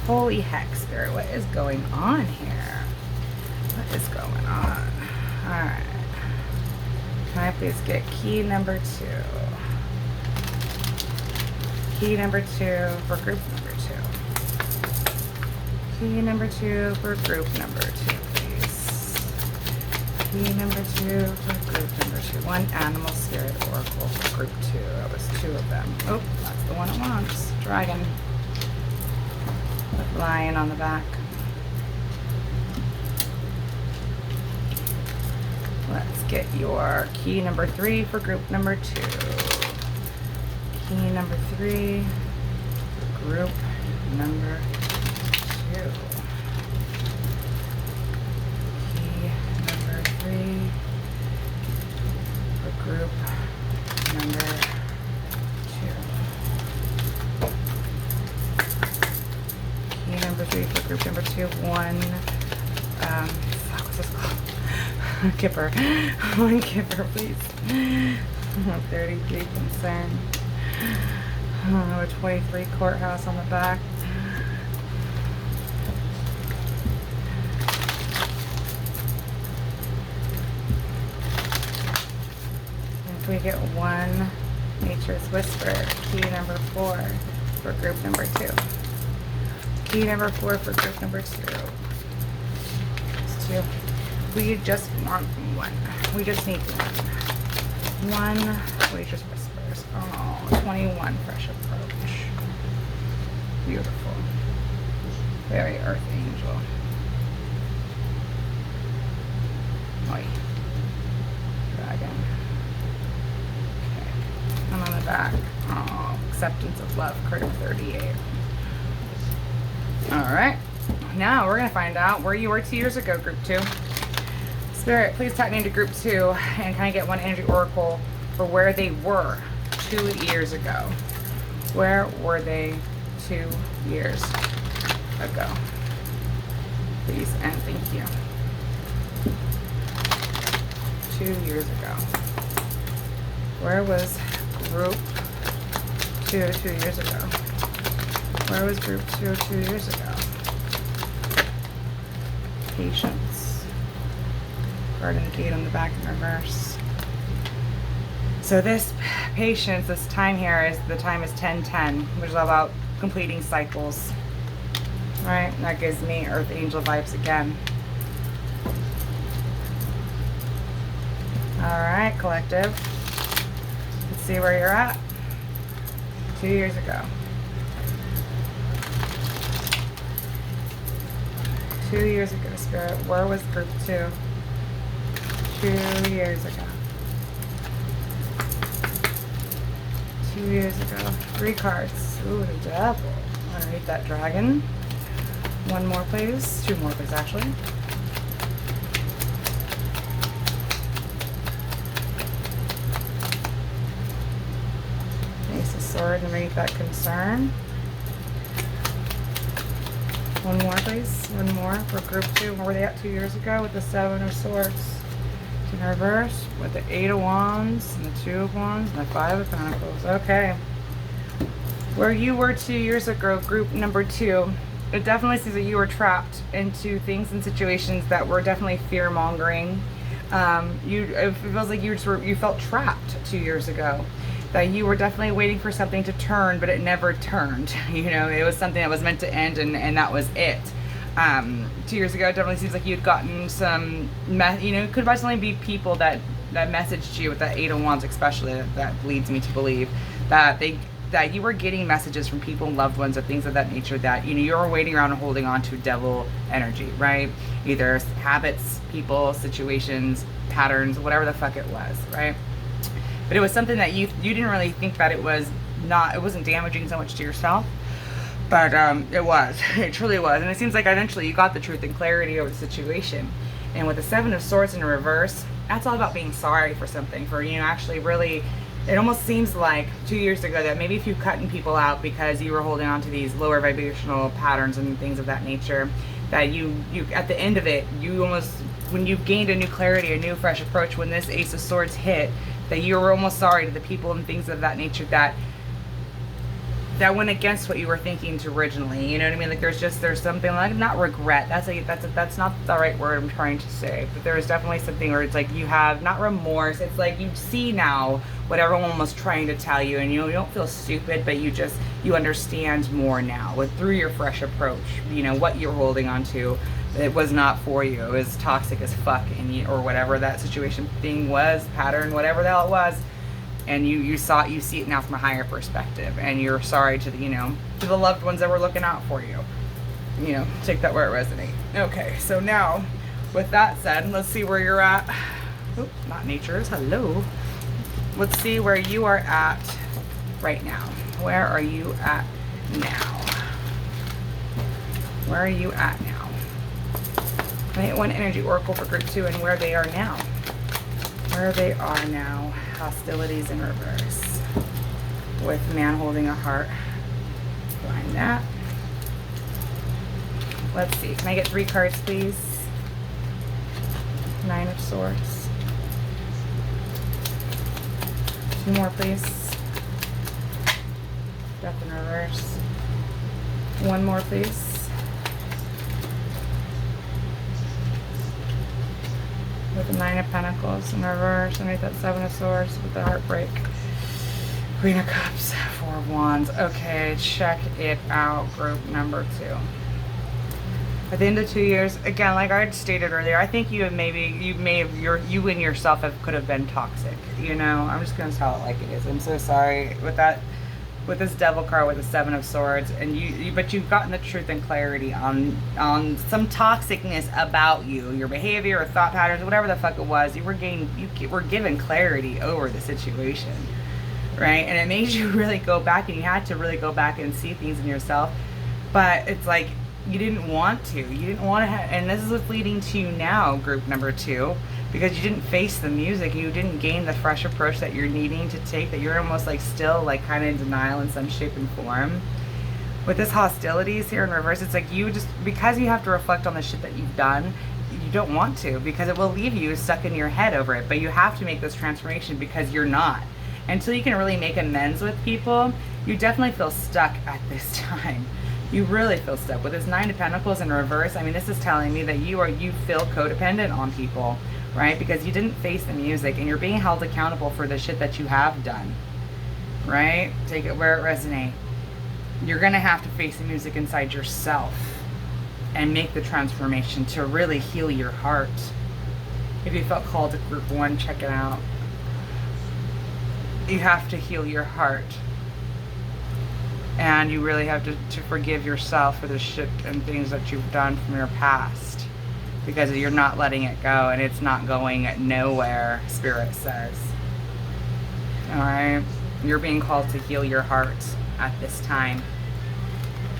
Holy heck, Spirit, what is going on here? What is going on? Alright. Can I please get key number 2? Key number 2 for group number 2. Key number 2 for group number 2, please. Key number 2 for group number 2. 1 animal spirit oracle for group 2. That was 2 of them. Oh, that's the one it wants. Dragon. With lion on the back. Let's get your key number 3 for group number 2. Key number 3 for group number 2. Key number 3 for group 3 for group number 2. 1, what's this called? Kipper. 1 Kipper, please. 33 concern. 23 courthouse on the back. If we get 1 Nature's Whisper, key number 4 for group number 2. Key number 4 for group number 2. It's 2. We just want 1. We just need 1. 1 Nature's Whispers. Oh, 21 fresh approach. Beautiful. Very earth angel. Oi. Dragon. And on the back, oh, acceptance of love, card 38. Alright, now we're going to find out where you were 2 years ago, group 2. Spirit, please tap me into group 2 and kind of get one energy oracle for where they were 2 years ago. Where were they 2 years ago? Please and thank you. 2 years ago. Where was group 2 2 years ago? Where was group 2 2 years ago? Patience. Garden gate on the back in reverse. So this patience, this time here is, the time is 10:10, which is all about completing cycles. Right? That gives me Earth Angel vibes again. Alright, collective. Let's see where you're at 2 years ago. 2 years ago, Spirit. Where was group 2? 2 years ago. 2 years ago. 3 cards. Ooh, the devil. Underneath that dragon. 1 more, please. 2 more, please, actually. Ace of Swords underneath that concern. 1 more, please. 1 more for group 2. Where were they at 2 years ago with the 7 of Swords? In reverse with the 8 of Wands and the 2 of Wands and the 5 of Pentacles. Okay. Where you were 2 years ago, group number 2, it definitely seems that you were trapped into things and situations that were definitely fear-mongering. It feels like you felt trapped 2 years ago. That you were definitely waiting for something to turn, but it never turned. You know, it was something that was meant to end, and that was it. 2 years ago, it definitely seems like you'd gotten some, it could possibly be people that messaged you with that 8 of Wands, especially. That leads me to believe that you were getting messages from people, loved ones, or things of that nature that, you were waiting around and holding on to devil energy, right? Either habits, people, situations, patterns, whatever the fuck it was, right? But it was something that you didn't really think that it wasn't damaging so much to yourself, but it truly was. And it seems like eventually you got the truth and clarity over the situation. And with the 7 of Swords in reverse, that's all about being sorry for something, for, actually really, it almost seems like 2 years ago that maybe if you cutting people out because you were holding on to these lower vibrational patterns and things of that nature, that you at the end of it, you almost, when you've gained a new clarity, a new fresh approach, when this Ace of Swords hit, that you were almost sorry to the people and things of that nature that went against what you were thinking originally. You know what I mean? Like there's something like, not regret. That's not the right word I'm trying to say. But there's definitely something where it's like you have not remorse. It's like you see now what everyone was trying to tell you, and you don't feel stupid, but you understand more now through your fresh approach. What you're holding on to. It was not for you. It was toxic as fuck, or whatever that situation thing was, pattern, whatever the hell it was. And you see it now from a higher perspective, and you're sorry to the loved ones that were looking out for you. Take that where it resonates. Okay, so now, with that said, let's see where you're at. Oop, not nature's. Hello. Let's see where you are at right now. Where are you at now? Where are you at now? I get one energy oracle for group 2 and where they are now. Where they are now. Hostilities in reverse. With man holding a heart. Find that. Let's see. Can I get 3 cards, please? 9 of Swords. 2 more, please. Death in reverse. 1 more, please. With the 9 of Pentacles in reverse. Underneath that 7 of Swords with the heartbreak. Queen of Cups. 4 of Wands. Okay, check it out. Group number 2. At the end of 2 years, again, like I had stated earlier, I think you and yourself could have been toxic. You know, I'm just gonna tell it like it is. I'm so sorry with that, with this Devil card with the 7 of Swords, and but you've gotten the truth and clarity on some toxicness about you, your behavior or thought patterns, whatever the fuck it was. You were given clarity over the situation, right? And it made you really go back, and you had to really go back and see things in yourself. But it's like, you didn't want to. You didn't want to have, and this is what's leading to you now, group number 2, because you didn't face the music. You didn't gain the fresh approach that you're needing to take, that you're almost like still like kind of in denial in some shape and form. With this hostilities here in reverse, it's like you just, because you have to reflect on the shit that you've done, you don't want to, because it will leave you stuck in your head over it. But you have to make this transformation, because you're not. Until you can really make amends with people, you definitely feel stuck at this time. You really feel stuck. With this 9 of Pentacles in reverse, I mean, this is telling me that you feel codependent on people, right? Because you didn't face the music, and you're being held accountable for the shit that you have done, right? Take it where it resonates. You're going to have to face the music inside yourself and make the transformation to really heal your heart. If you felt called to group 1, check it out. You have to heal your heart. And you really have to forgive yourself for the shit and things that you've done from your past, because you're not letting it go, and it's not going nowhere, Spirit says. Alright? You're being called to heal your heart at this time.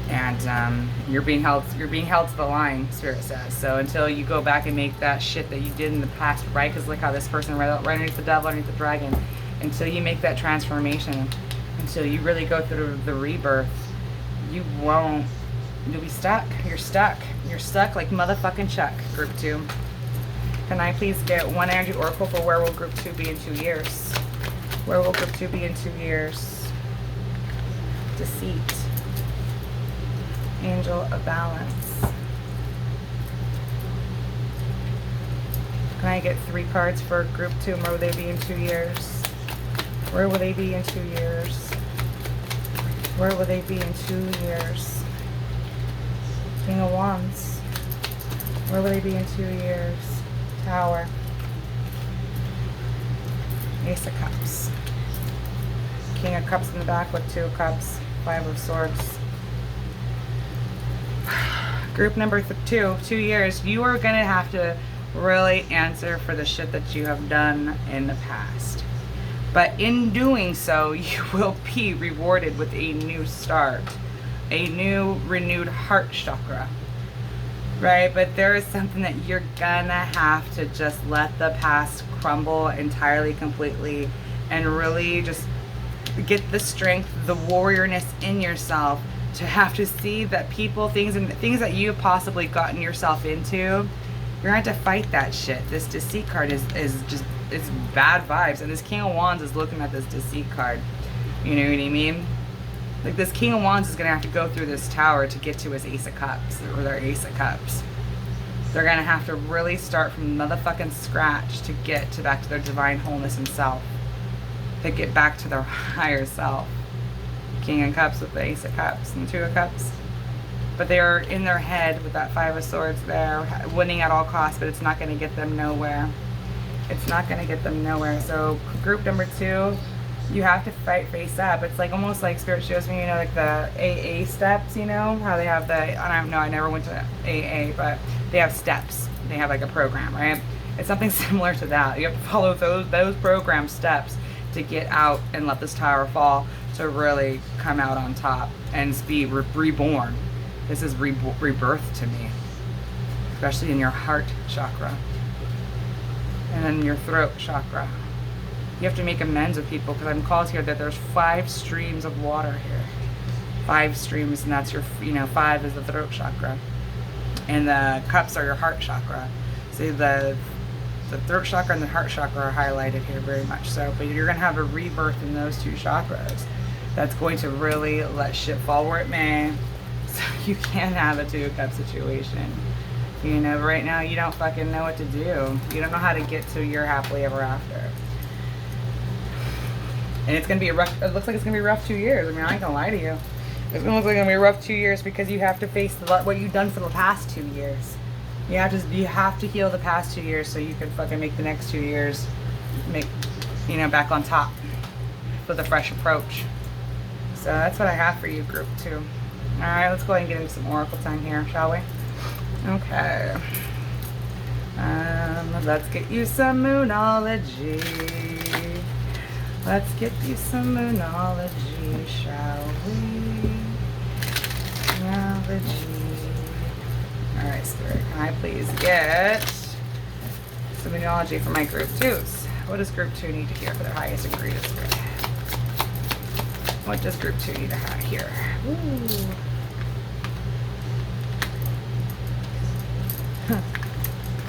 And you're being held to the line, Spirit says. So until you go back and make that shit that you did in the past right, because look how this person right underneath the Devil, underneath the Dragon, until you make that transformation, until you really go through the rebirth, you'll be stuck. You're stuck. You're stuck like motherfucking Chuck, group 2. Can I please get 1 energy oracle for where will group 2 be in 2 years? Where will group 2 be in 2 years? Deceit. Angel of Balance. Can I get 3 cards for group 2? Where will they be in 2 years? Where will they be in 2 years? Where will they be in 2 years? King of Wands. Where will they be in 2 years? Tower. Ace of Cups. King of Cups in the back with 2 of Cups. 5 of Swords. Group number 2, 2 years. You are going to have to really answer for the shit that you have done in the past. But in doing so, you will be rewarded with a new start, a new renewed heart chakra, right? But there is something that you're gonna have to just let the past crumble entirely, completely, and really just get the strength, the warriorness in yourself to have to see that people, things that you've possibly gotten yourself into, you're gonna have to fight that shit. This Deceit card is just, it's bad vibes, and this King of Wands is looking at this Deceit card. You know what I mean? Like, this King of Wands is gonna have to go through this tower to get to his Ace of Cups, or their Ace of Cups. They're gonna have to really start from motherfucking scratch to get to back to their divine wholeness and self, to get back to their higher self. King of Cups with the Ace of Cups and 2 of Cups. But they're in their head with that 5 of Swords there, winning at all costs, but it's not gonna get them nowhere. It's not going to get them nowhere. So group number 2, you have to fight face up. It's like almost like Spirit shows me, you know, like the AA steps, you know, how they have the, I don't know, I never went to AA, but they have steps. They have like a program, right? It's something similar to that. You have to follow those program steps to get out and let this tower fall, to really come out on top and be reborn. This is rebirth to me, especially in your heart chakra. And then your throat chakra. You have to make amends with people, because I'm called here that there's 5 streams of water here. 5 streams, and that's your, 5 is the throat chakra. And the cups are your heart chakra. See, the throat chakra and the heart chakra are highlighted here very much so. But you're going to have a rebirth in those two chakras. That's going to really let shit fall where it may. So you can have a Two of Cups situation. You know, right now you don't fucking know what to do. You don't know how to get to your happily ever after. And it's going to be a rough, it looks like it's going to be a rough 2 years. I mean, I ain't going to lie to you. It's going to look like it's going to be a rough 2 years because you have to face what you've done for the past 2 years. You have to heal the past 2 years so you can fucking make the next 2 years back on top with a fresh approach. So that's what I have for you, group 2. Alright, let's go ahead and get into some oracle time here, shall we? Okay. Let's get you some moonology. Let's get you some moonology, shall we? Moonology. Alright, Spirit, can I please get some moonology for my group 2s? What does group 2 need to hear for their highest and greatest good? What does group 2 need to hear? Ooh.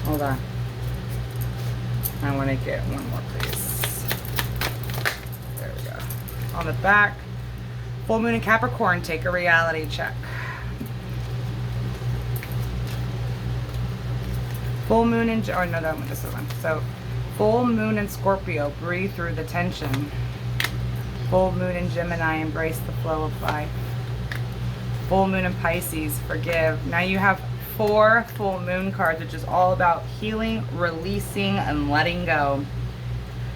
Hold on. I want to get one more, please. There we go. On the back, full moon in Capricorn, take a reality check. Full moon in, oh no, that one, this is one. So, full moon in Scorpio, breathe through the tension. Full moon in Gemini, embrace the flow of life. Full moon in Pisces, forgive. Now you have 4 full moon cards, which is all about healing, releasing, and letting go.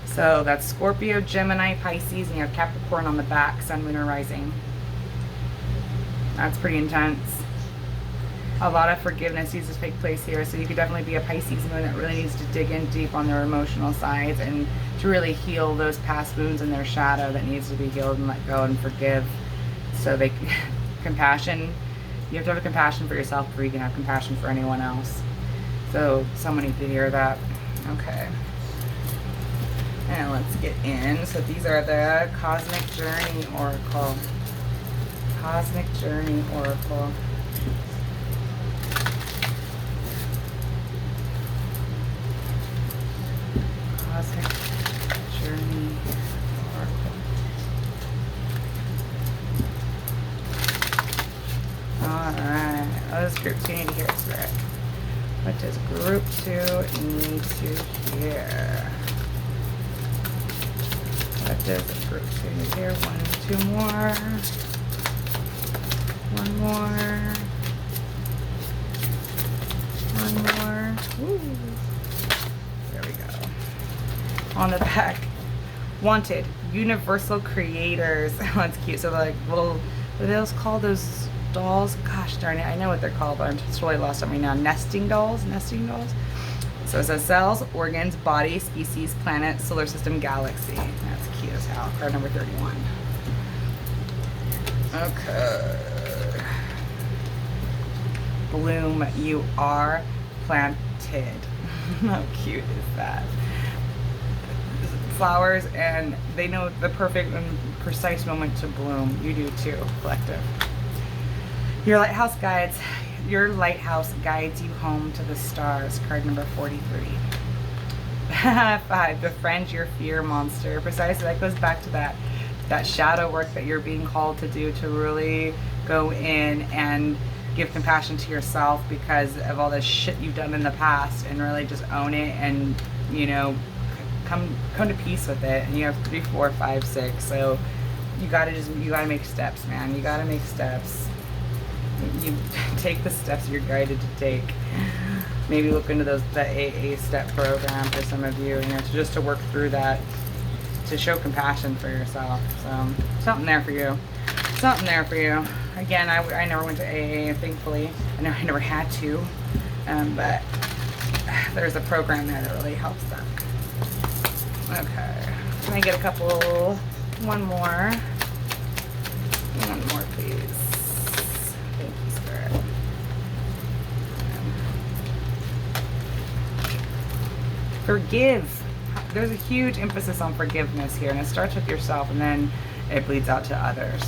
So that's Scorpio, Gemini, Pisces, and you have Capricorn on the back, Sun, Moon, or Rising. That's pretty intense. A lot of forgiveness needs to take place here, so you could definitely be a Pisces moon that really needs to dig in deep on their emotional sides and to really heal those past wounds in their shadow that needs to be healed and let go and forgive. So they compassion. You have to have compassion for yourself before you can have compassion for anyone else. So someone needs to hear that. Okay. And let's get in. So these are the Cosmic Journey Oracle. Cosmic Journey Oracle. Cosmic Journey Oracle. Alright. What does group 2 need to hear, Spirit? What does group 2 need to hear? What does group 2 need to hear? 1, 2 more. 1 more. 1 more. Woo. There we go. On the back, wanted, universal creators. That's cute. So like little, what are those called? Those dolls? Gosh darn it, I know what they're called, but I'm totally lost on me now. Nesting dolls? Nesting dolls? So it says cells, organs, body, species, planet, solar system, galaxy. That's cute as hell. Card number 31. Okay. Bloom, you are planted. How cute is that? Flowers, and they know the perfect and precise moment to bloom. You do too, collective. Your lighthouse guides you home to the stars. Card number 43. 5, befriend your fear monster. Precisely, that goes back to that shadow work that you're being called to do, to really go in and give compassion to yourself because of all this shit you've done in the past, and really just own it and, you know, come to peace with it. And you have 3, 4, 5, 6. So you gotta make steps, man. You gotta make steps. You take the steps you're guided to take. Maybe look into the AA step program for some of you, just to work through that, to show compassion for yourself. So something there for you. Something there for you. Again, I never went to AA, thankfully. I never had to, but there's a program there that really helps them. Okay, can I get a couple? One more, please. Thank you, Spirit. Forgive. There's a huge emphasis on forgiveness here, and it starts with yourself, and then it bleeds out to others.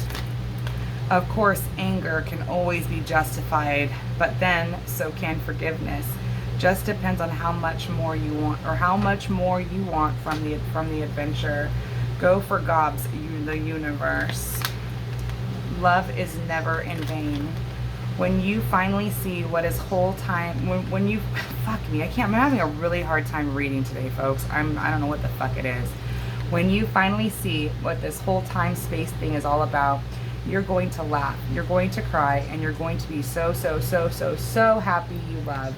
Of course, anger can always be justified, but then so can forgiveness. Just depends on how much more you want, or how much more you want from the adventure. Go for gobs, the universe. Love is never in vain. When you finally see what is whole time, when you, fuck me, I'm having a really hard time reading today, folks. I don't know what the fuck it is. When you finally see what this whole time space thing is all about, you're going to laugh, you're going to cry, and you're going to be so happy you love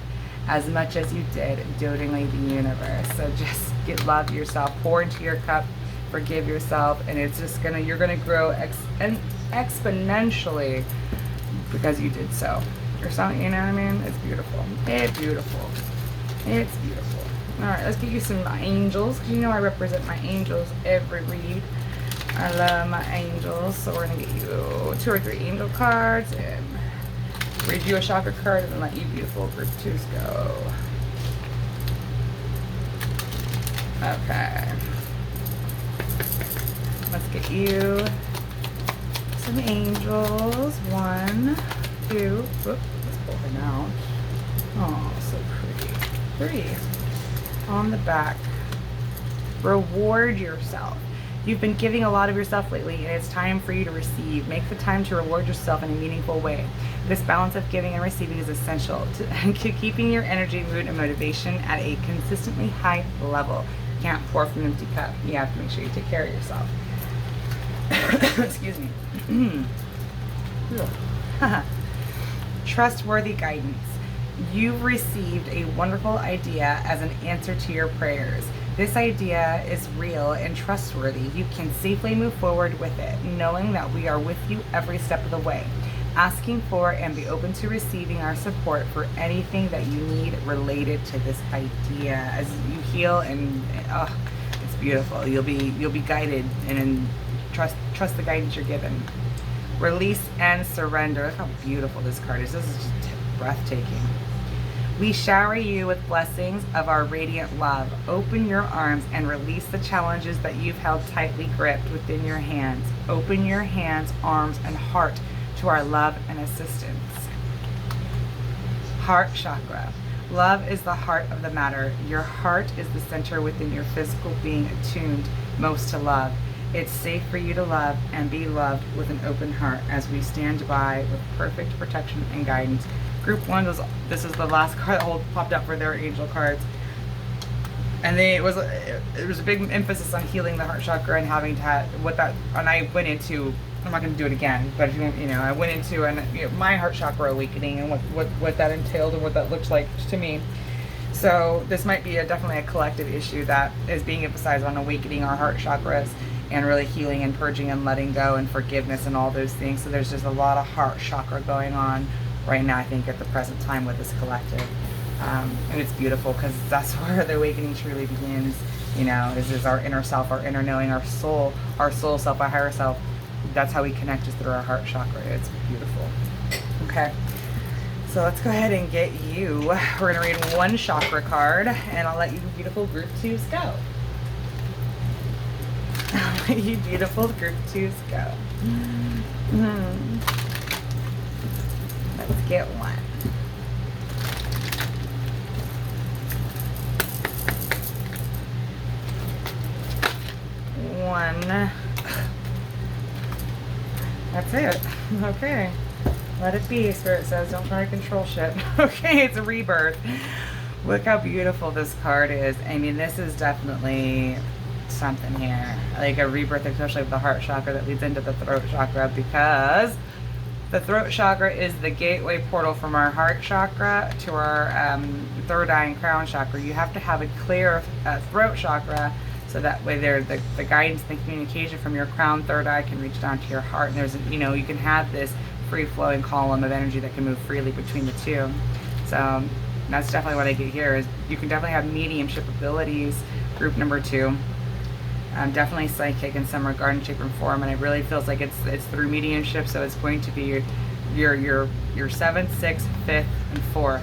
as much as you did dotingly the universe. So just love yourself, pour into your cup, forgive yourself, and it's just you're gonna grow exponentially because you did so. Or something, you know what I mean? It's beautiful. It's beautiful. It's beautiful. All right, let's get you some angels, because you know I represent my angels every read. I love my angels, so we're gonna get you 2 or 3 angel cards and read you a chakra card and then let you beautiful group 2s go. Okay. Let's get you some angels. 1, 2. Whoop, let's pull them out. Oh, so pretty. 3. On the back. Reward yourself. You've been giving a lot of yourself lately, and it's time for you to receive. Make the time to reward yourself in a meaningful way. This balance of giving and receiving is essential to keeping your energy, mood, and motivation at a consistently high level. You can't pour from an empty cup. You have to make sure you take care of yourself. Excuse me. Trustworthy guidance. You've received a wonderful idea as an answer to your prayers. This idea is real and trustworthy. You can safely move forward with it, knowing that we are with you every step of the way, asking for and be open to receiving our support for anything that you need related to this idea. As you heal, and it's beautiful. You'll be guided, and trust the guidance you're given. Release and surrender. Look how beautiful this card is. This is just breathtaking. We shower you with blessings of our radiant love. Open your arms and release the challenges that you've held tightly gripped within your hands. Open your hands, arms, and heart to our love and assistance. Heart chakra. Love is the heart of the matter. Your heart is the center within your physical being, attuned most to love. It's safe for you to love and be loved with an open heart as we stand by with perfect protection and guidance. Group 1, this is the last card that popped up for their angel cards. And it was a big emphasis on healing the heart chakra and having to have and I went into, I'm not going to do it again, but if I went into my heart chakra awakening and what that entailed and what that looked like to me. So this might be definitely a collective issue that is being emphasized on awakening our heart chakras and really healing and purging and letting go and forgiveness and all those things. So there's just a lot of heart chakra going on right now, I think, at the present time with this collective. And it's beautiful because that's where the awakening truly begins, is our inner self, our inner knowing, our soul self, our higher self. That's how we connect, is through our heart chakra. It's beautiful. Okay, so let's go ahead and get you. We're going to read 1 chakra card, and I'll let you beautiful group 2s go. I'll let you beautiful group 2s go. Let's get 1. That's it. Okay. Let it be. Spirit says don't try to control shit. Okay, it's a rebirth. Look how beautiful this card is. I mean, this is definitely something here. Like a rebirth, especially with the heart chakra that leads into the throat chakra, because the throat chakra is the gateway portal from our heart chakra to our third eye and crown chakra. You have to have a clear throat chakra, so that way the guidance and the communication from your crown, third eye can reach down to your heart. And there's, you can have this free-flowing column of energy that can move freely between the two. So that's definitely what I get here, is you can definitely have mediumship abilities, group number 2. Definitely psychic in some regard and shape and form, and it really feels like it's through mediumship. So it's going to be your 7th, 6th, 5th, and 4th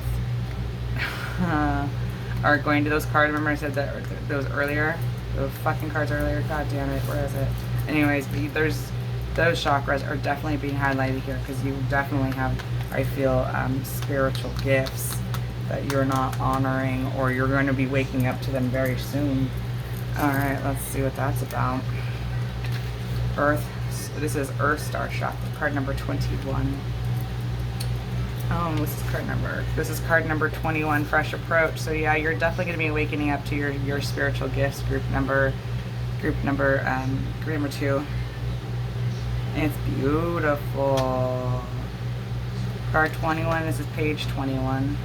are going to those cards. Remember I said that those earlier, those fucking cards earlier. God damn it, where is it? Anyways, there's those chakras are definitely being highlighted here, because you definitely have, I feel, spiritual gifts that you're not honoring, or you're going to be waking up to them very soon. All right, let's see what that's about. Earth. This is Earth Star chakra, card number 21. Oh, this is card number 21, Fresh Approach. So yeah, you're definitely going to be awakening up to your spiritual gifts, group number 2. And it's beautiful. Card 21, this is page 21.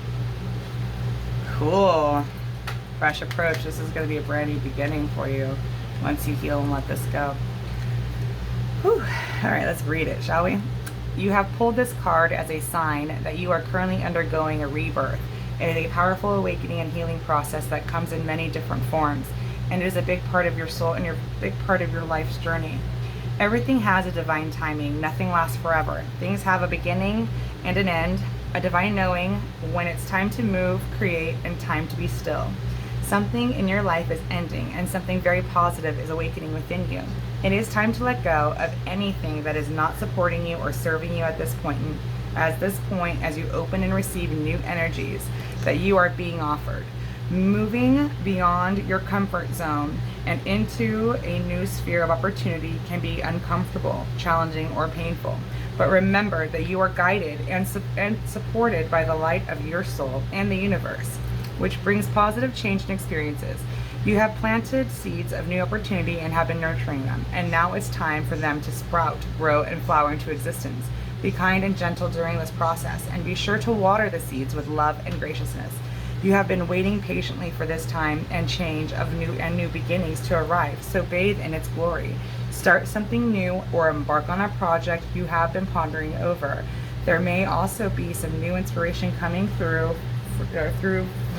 Cool. Fresh approach. This is going to be a brand new beginning for you once you heal and let this go. Whew. All right, let's read it, shall we? You have pulled this card as a sign that you are currently undergoing a rebirth. It is a powerful awakening and healing process that comes in many different forms, and it is a big part of your soul and a big part of your life's journey. Everything has a divine timing. Nothing lasts forever. Things have a beginning and an end, a divine knowing when it's time to move, create, and time to be still. Something in your life is ending, and something very positive is awakening within you. It is time to let go of anything that is not supporting you or serving you at this point, as you open and receive new energies that you are being offered. Moving beyond your comfort zone and into a new sphere of opportunity can be uncomfortable, challenging, or painful. But remember that you are guided and supported by the light of your soul and the universe, which brings positive change and experiences. You have planted seeds of new opportunity and have been nurturing them, and now it's time for them to sprout, grow, and flower into existence. Be kind and gentle during this process, and be sure to water the seeds with love and graciousness. You have been waiting patiently for this time and change of new beginnings to arrive, so bathe in its glory. Start something new or embark on a project you have been pondering over. There may also be some new inspiration coming through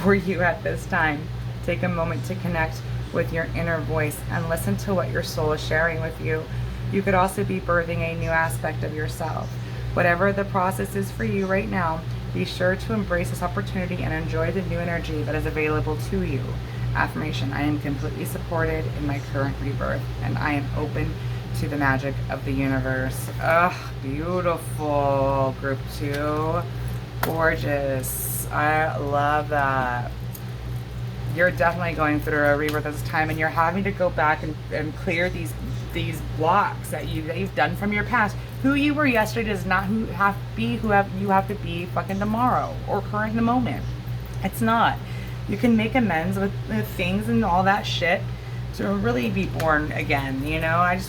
for you at this time. Take a moment to connect with your inner voice and listen to what your soul is sharing with you. You could also be birthing a new aspect of yourself. Whatever the process is for you right now, be sure to embrace this opportunity and enjoy the new energy that is available to you. Affirmation: I am completely supported in my current rebirth, and I am open to the magic of the universe. Ugh, beautiful. Group 2. Gorgeous. I love that. You're definitely going through a rebirth at this time, and you're having to go back and clear these blocks that you've done from your past. Who you were yesterday does not you have to be fucking tomorrow or current in the moment. It's not. You can make amends with things and all that shit to really be born again. You know, I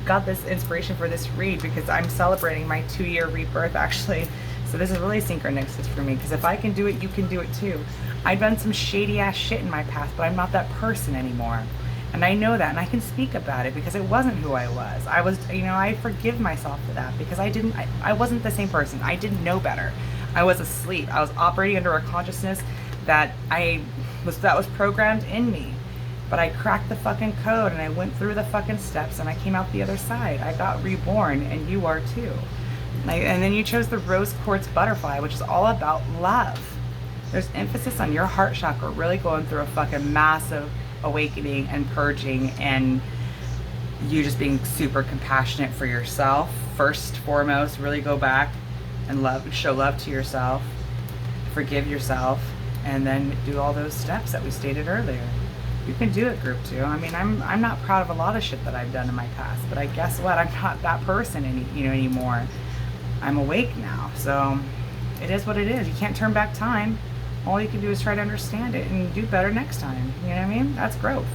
got this inspiration for this read because I'm celebrating my 2-year rebirth actually. So this is really synchronistic for me, because if I can do it, you can do it too. I've done some shady ass shit in my past, but I'm not that person anymore. And I know that, and I can speak about it because it wasn't who I was. I forgive myself for that because I wasn't the same person. I didn't know better. I was asleep. I was operating under a consciousness that was programmed in me. But I cracked the fucking code, and I went through the fucking steps, and I came out the other side. I got reborn, and you are too. And then you chose the rose quartz butterfly, which is all about love. There's emphasis on your heart chakra really going through a fucking massive awakening and purging, and you just being super compassionate for yourself. First, foremost, really go back and show love to yourself, forgive yourself, and then do all those steps that we stated earlier. You can do it, group 2. I mean, I'm not proud of a lot of shit that I've done in my past, but I guess what? I'm not that person anymore. I'm awake now, so it is what it is. You can't turn back time. All you can do is try to understand it and do better next time. You know what I mean? That's growth.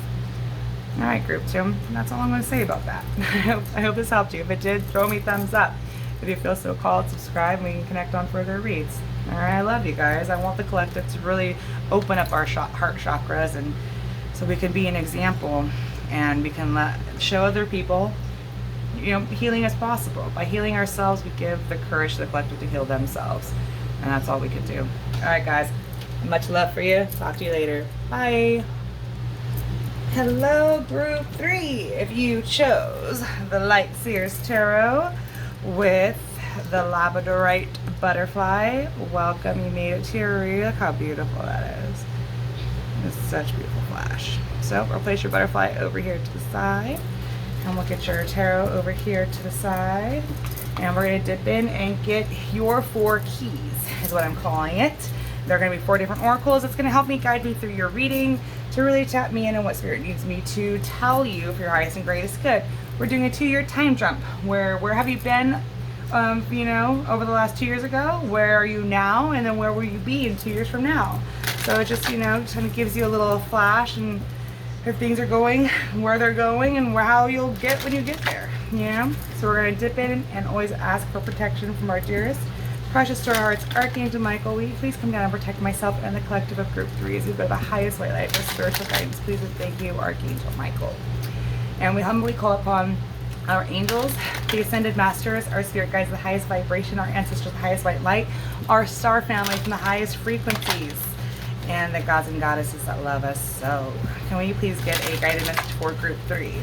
All right, group 2. That's all I'm going to say about that. I hope this helped you. If it did, throw me a thumbs up. If you feel so called, subscribe, and we can connect on further reads. All right, I love you guys. I want the collective to really open up our heart chakras, and so we can be an example, and we can show other people, healing is possible. By healing ourselves, we give the courage to the collective to heal themselves, and that's all we can do. All right, guys. Much love for you. Talk to you later. Bye. Hello, group 3. If you chose the Light Seers Tarot with the Labradorite butterfly, welcome. You made it to your read. Look how beautiful that is. It's such a beautiful flash. So we'll place your butterfly over here to the side. And we'll get your tarot over here to the side. And we're going to dip in and get your 4 keys, is what I'm calling it. There are going to be 4 different oracles. It's going to help me guide me through your reading to really tap me in on what Spirit needs me to tell you for your highest and greatest good. We're doing a 2-year time jump. Where have you been, you know, over the last 2 years ago? Where are you now? And then where will you be in 2 years from now? So it just, you know, kind of gives you a little flash and if things are going, where they're going, and how you'll get when you get there. Yeah. So we're going to dip in and always ask for protection from our dearest, precious to our hearts, Archangel Michael. Will you please come down and protect myself and the collective of group 3 as we go to the highest white light for spiritual guidance. Please and thank you, Archangel Michael. And we humbly call upon our angels, the ascended masters, our spirit guides, the highest vibration, our ancestors, the highest white light, our star family from the highest frequencies, and the gods and goddesses that love us so. Can we please get a guided message for group 3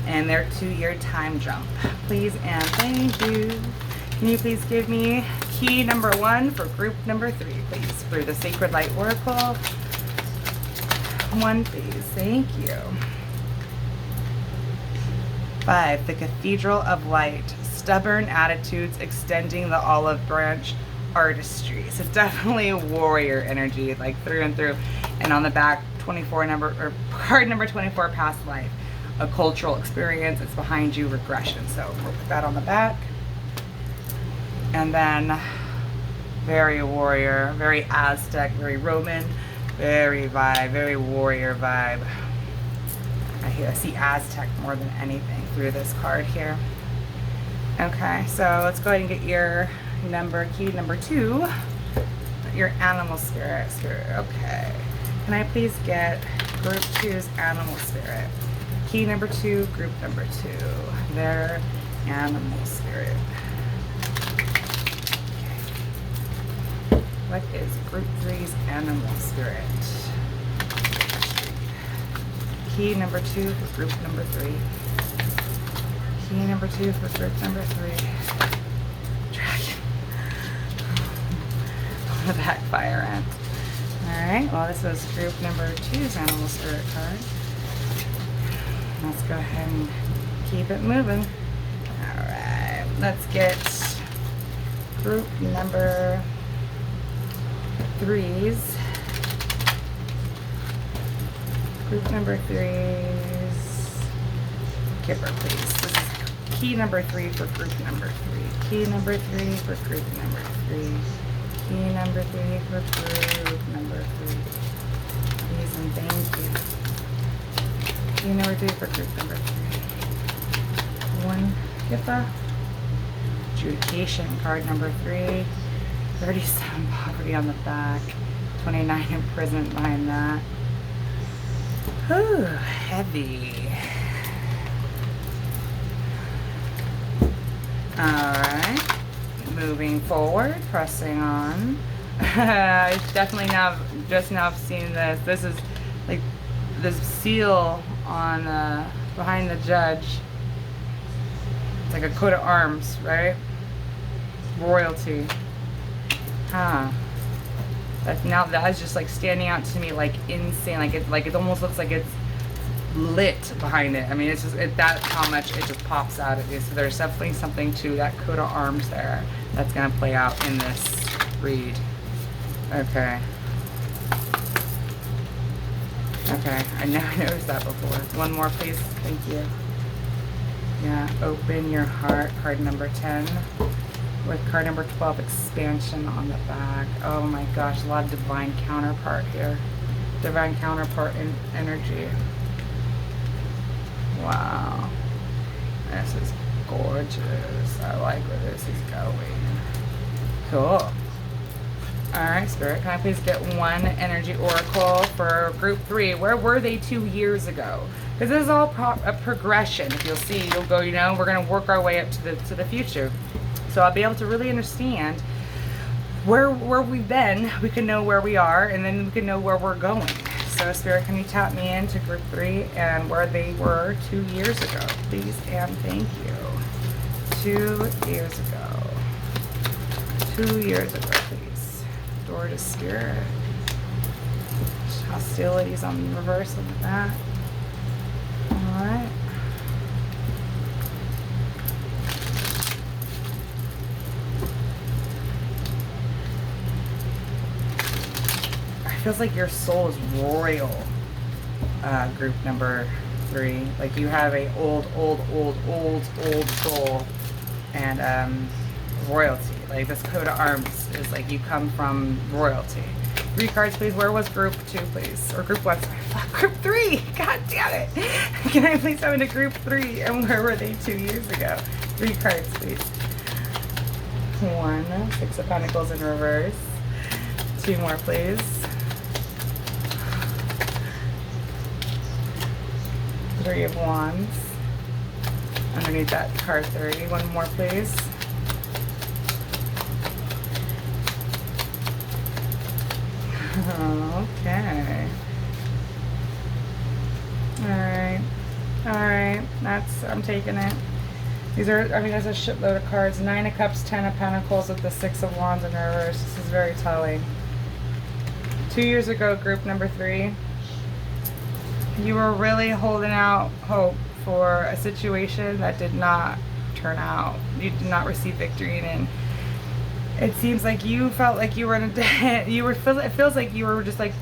and their 2-year time jump? Please and thank you. Can you please give me key number 1 for group number 3, please, for the Sacred Light Oracle? 1, please. Thank you. 5, the Cathedral of Light. Stubborn attitudes extending the olive branch artistry. So definitely warrior energy, like through and through. And on the back, 24 number, or card number 24, past life. A cultural experience. It's behind you, regression. So we'll put that on the back. And then very warrior, very Aztec, very Roman, very vibe, very warrior vibe. I see Aztec more than anything through this card here. Okay, so let's go ahead and get your key number 2, your animal spirit. Okay, can I please get group 2's animal spirit? Key number 2, group number 2, their animal spirit. Okay. What is group 3's animal spirit? Key number 2 for group number 3. Key number 2 for group number 3. Dragon. The backfire ant. Alright, well this was group number 2's animal spirit card. Let's go ahead and keep it moving. Alright, let's get group number 3's. Group number 3's Kipper, please. This is key number 3 for group number 3. Key number 3 for group number 3. Key number 3 for group number 3. Please and thank you. Key number 3 for group number 3. 1 Kipper. Adjudication, card number 3. 37 poverty on the back. 29 imprisonment behind that. Ooh, heavy. Alright. Moving forward, pressing on. I definitely just now seen this. This is like this seal on behind the judge. It's like a coat of arms, right? Royalty. Huh. That's just like standing out to me like insane. Like it almost looks like it's lit behind it. I mean, it's just that's how much it just pops out at you. So there's definitely something to that coat of arms there that's gonna play out in this read. Okay. Okay, I never noticed that before. 1 more, please. Thank you. Yeah, open your heart, card number 10. With card number 12, expansion on the back. Oh my gosh, a lot of divine counterpart here. Divine counterpart in energy. Wow. This is gorgeous. I like where this is going. Cool. Alright, Spirit, can I please get 1 energy oracle for group 3? Where were they 2 years ago? Because this is all a progression. If you'll see, you'll go, you know, we're going to work our way up to the future. So I'll be able to really understand where we've been. We can know where we are, and then we can know where we're going. So Spirit, can you tap me into group 3 and where they were 2 years ago, please and thank you. 2 years ago. 2 years ago, please. Door to Spirit. Hostilities on the reverse of that. Alright. feels like your soul is royal. Group number 3. Like you have a old soul and royalty. Like this coat of arms is like you come from royalty. 3 cards, please. Where was group 2, please? Or group 1? Sorry. Group 3! God damn it! Can I please have into group 3? And where were they 2 years ago? 3 cards, please. 1. 6 of Pentacles in reverse. 2 more, please. 3 of Wands. Underneath that, card 3. 1 more, please. Okay. Alright. I'm taking it. These are, I mean, there's a shitload of cards. 9 of Cups, 10 of Pentacles with the 6 of Wands in reverse. This is very telling. 2 years ago, group number 3, you were really holding out hope for a situation that did not turn out. You did not receive victory in. It seems like you felt like you were in a it feels like you were just like,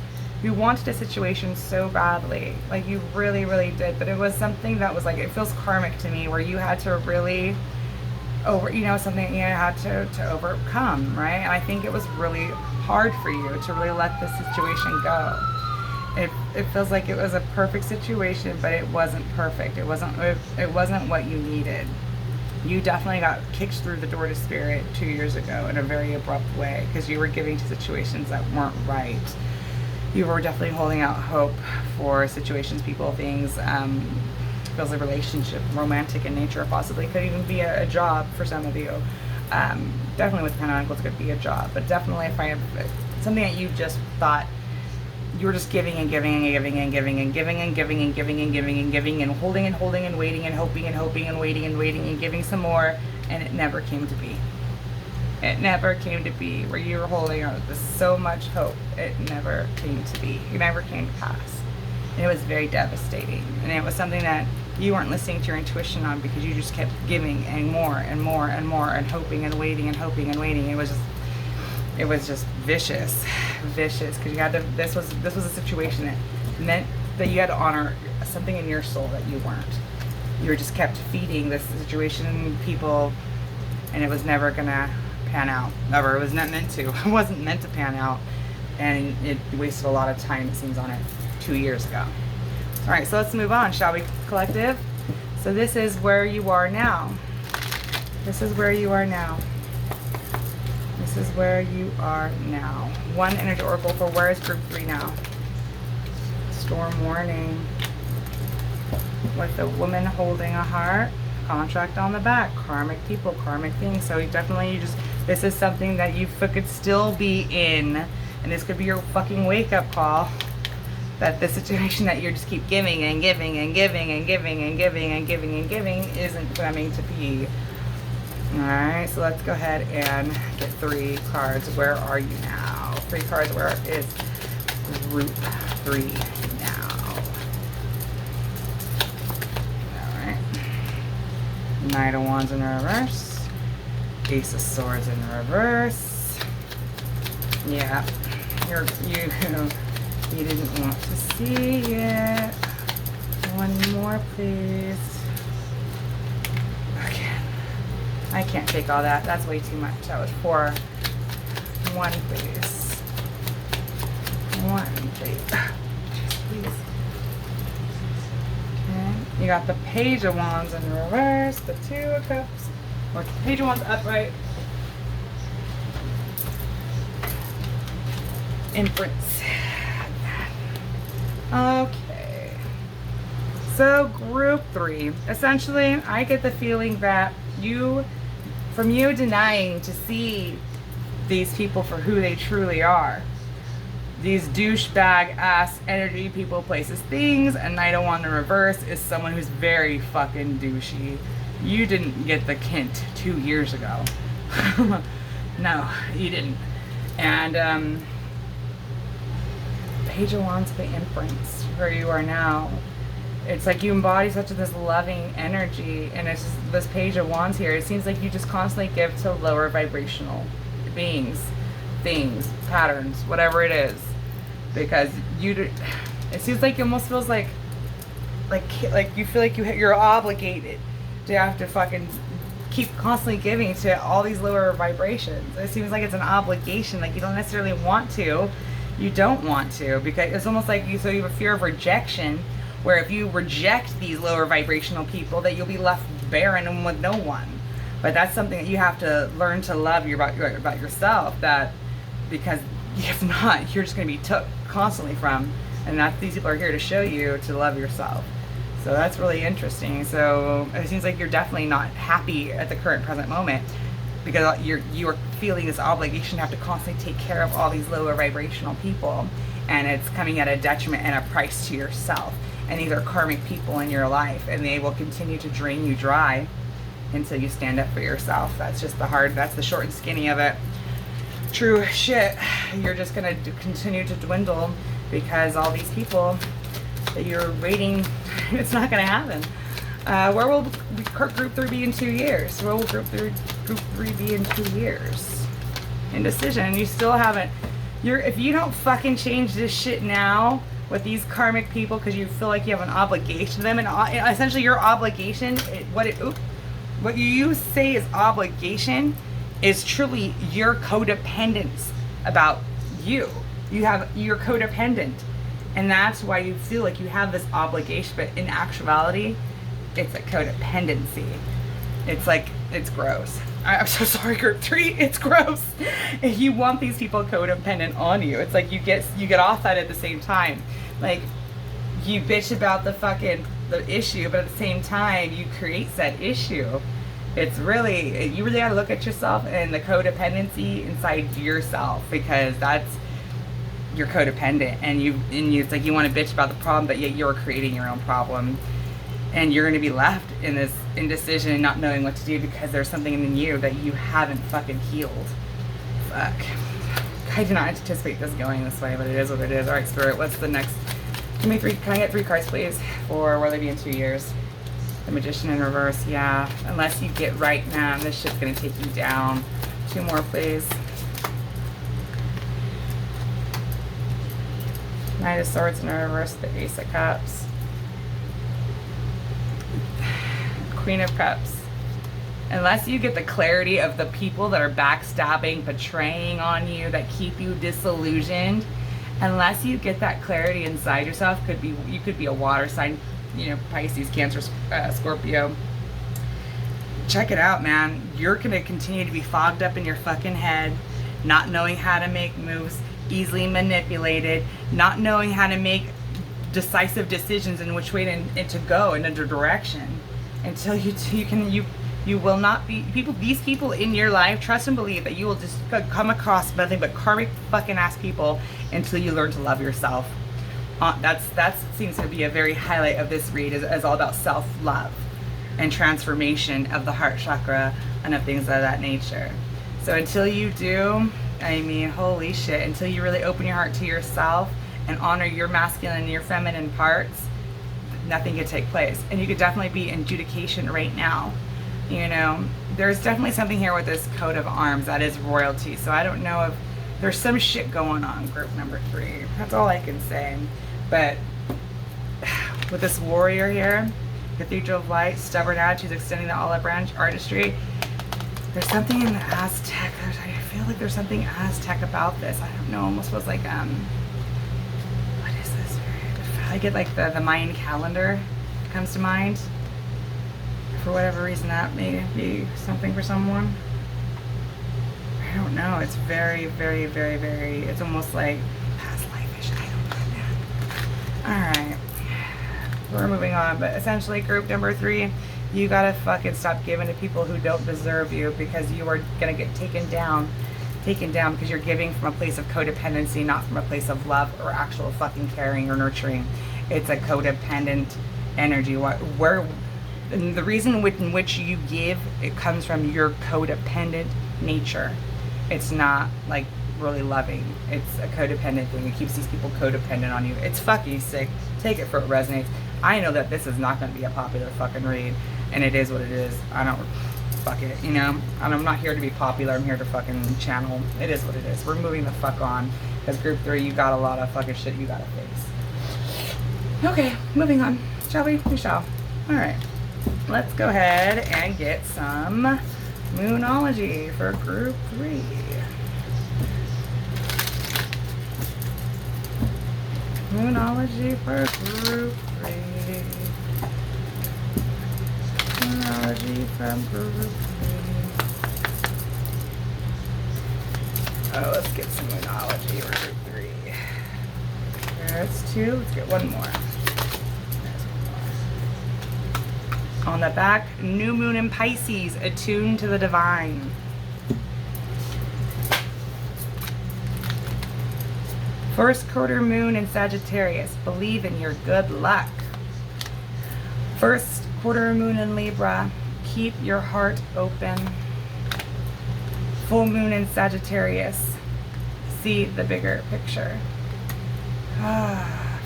you wanted a situation so badly. Like you really, really did. But it was something that was like, it feels karmic to me, where you had to really something you had to overcome, right? And I think it was really hard for you to really let this situation go. It feels like it was a perfect situation, but it wasn't perfect. It wasn't what you needed. You definitely got kicked through the door to spirit 2 years ago in a very abrupt way, because you were giving to situations that weren't right. You were definitely holding out hope for situations, people, things, feels like relationship, romantic in nature, possibly could even be a job for some of you. Definitely with Pentacles, it could be a job, but definitely if I have something that you just thought you were just giving and giving and giving and giving and giving and giving and giving and giving and giving and holding and waiting and hoping and hoping and waiting and giving some more, and it never came to be. It never came to be, where you were holding out with so much hope. It never came to be. It never came to pass. And it was very devastating. And it was something that you weren't listening to your intuition on, because you just kept giving and more and more and more and hoping and waiting and hoping and waiting. It was just vicious, because you had to. This was a situation that meant that you had to honor something in your soul that you weren't. You were just kept feeding this situation, people, and it was never gonna pan out. Never. It was not meant to. It wasn't meant to pan out, and it wasted a lot of time, it seems, on it 2 years ago. All right, so let's move on, shall we, collective? So this is where you are now. This is where you are now. This is where you are now. 1 energy oracle for where is group 3 now? Storm warning. With a woman holding a heart, contract on the back, karmic people, karmic things. So this is something that you could still be in, and this could be your fucking wake-up call, that the situation that you just keep giving and giving and giving and giving and giving and giving and giving isn't coming to be. Alright, so let's go ahead and get 3 cards. Where are you now? 3 cards. Where is group 3 now? Alright. Knight of Wands in reverse. Ace of Swords in reverse. Yeah. You didn't want to see it. 1 more, please. I can't take all that. That's way too much. That was 4. 1, please. 1, please. Please. Okay. You got the Page of Wands in reverse, the 2 of Cups, or Page of Wands upright. Imprints. Okay. So group 3. Essentially, I get the feeling that from you denying to see these people for who they truly are, these douchebag ass energy, people, places, things, and Knight of Wands in reverse is someone who's very fucking douchey. You didn't get the hint 2 years ago. No, you didn't. And Page of Wands, the imprints, where you are now. It's like you embody such this loving energy, and it's just this Page of Wands here. It seems like you just constantly give to lower vibrational beings, things, patterns, whatever it is. because it seems like it almost feels like you feel like you're obligated to have to fucking keep constantly giving to all these lower vibrations. It seems like it's an obligation, like you don't necessarily want to. You don't want to, because it's almost like you have a fear of rejection, where if you reject these lower vibrational people, that you'll be left barren and with no one. But that's something that you have to learn to love about yourself, that because if not, you're just going to be took constantly from, and that these people are here to show you to love yourself. So that's really interesting. So it seems like you're definitely not happy at the current present moment, because you're feeling this obligation to have to constantly take care of all these lower vibrational people, and it's coming at a detriment and a price to yourself. And these are karmic people in your life, and they will continue to drain you dry until you stand up for yourself. That's just that's the short and skinny of it. True shit. You're just gonna continue to dwindle, because all these people that you're waiting, it's not gonna happen. Where will group 3 be in 2 years? Where will group 3 be in 2 years? Indecision. You still haven't. If you don't fucking change this shit now with these karmic people, because you feel like you have an obligation to them, and essentially your obligation, what you say is obligation, is truly your codependence about you. You're codependent, and that's why you feel like you have this obligation, but in actuality, it's a codependency. It's gross. I'm so sorry, group 3, it's gross. If you want these people codependent on you, it's like you get off that at the same time. Like, you bitch about the issue, but at the same time, you create said issue. It's really, you really gotta look at yourself and the codependency inside yourself, because you're codependent, and it's like you want to bitch about the problem, but yet you're creating your own problem. And you're going to be left in this indecision and not knowing what to do, because there's something in you that you haven't fucking healed. Fuck. I did not anticipate this going this way, but it is what it is. Alright, Spirit, what's the next? Give me 3. Can I get 3 cards, please? For where they be in 2 years? The Magician in reverse, yeah. Unless you get right now, this shit's going to take you down. 2 more, please. Knight of Swords in reverse, the Ace of Cups. Queen of Cups. Unless you get the clarity of the people that are backstabbing, betraying on you, that keep you disillusioned, unless you get that clarity inside yourself, you could be a water sign, Pisces, Cancer, Scorpio. Check it out, man. You're gonna continue to be fogged up in your fucking head, not knowing how to make moves, easily manipulated, not knowing how to make decisive decisions in which way to go in a direction. Until you will not be these people in your life, trust and believe that you will just come across nothing but karmic fucking ass people until you learn to love yourself. That seems to be a very highlight of this read, is all about self-love and transformation of the heart chakra and of things of that nature. So until you do, I mean, holy shit, until you really open your heart to yourself and honor your masculine and your feminine parts, nothing could take place. And you could definitely be in adjudication right now. There's definitely something here with this coat of arms that is royalty. So I don't know if there's some shit going on, group number 3. That's all I can say. But with this warrior here, Cathedral of Light, stubborn attitudes, extending the olive branch, artistry, there's something in the Aztec. I feel like there's something Aztec about this. I don't know, almost feels like what is this? I get like the Mayan calendar comes to mind. For whatever reason, that may be something for someone. I don't know. It's very, very, very, very, it's almost like past life-ish. I don't know, man. Alright. We're moving on, but essentially group number 3, you gotta fucking stop giving to people who don't deserve you, because you are gonna get taken down because you're giving from a place of codependency, not from a place of love or actual fucking caring or nurturing. It's a codependent energy. And the reason in which you give, it comes from your codependent nature. It's not like really loving. It's a codependent thing. It keeps these people codependent on you. It's fucking sick. Take it for it resonates. I know that this is not going to be a popular fucking read, and it is what it is. fuck it, you know? And I'm not here to be popular. I'm here to fucking channel. It is what it is. We're moving the fuck on. Because group 3, you got a lot of fucking shit you gotta face. Okay, moving on. Shall we? We shall. Alright. Let's go ahead and get some Moonology for group 3. Moonology for group 3. Moonology from group 3. Oh, let's get some Moonology for group 3. There's 2. Let's get one more. On the back, new moon in Pisces, attuned to the divine. First quarter moon in Sagittarius, believe in your good luck. First quarter moon in Libra, keep your heart open. Full moon in Sagittarius, see the bigger picture.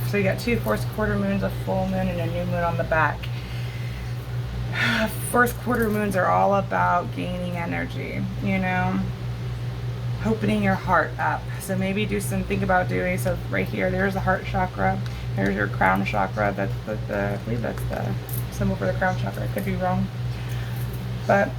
So you got 2 first quarter moons, a full moon, and a new moon on the back. First quarter moons are all about gaining energy, you know, opening your heart up. So maybe think about doing, so right here, there's the heart chakra, there's your crown chakra. That's I believe that's the symbol for the crown chakra. I could be wrong, but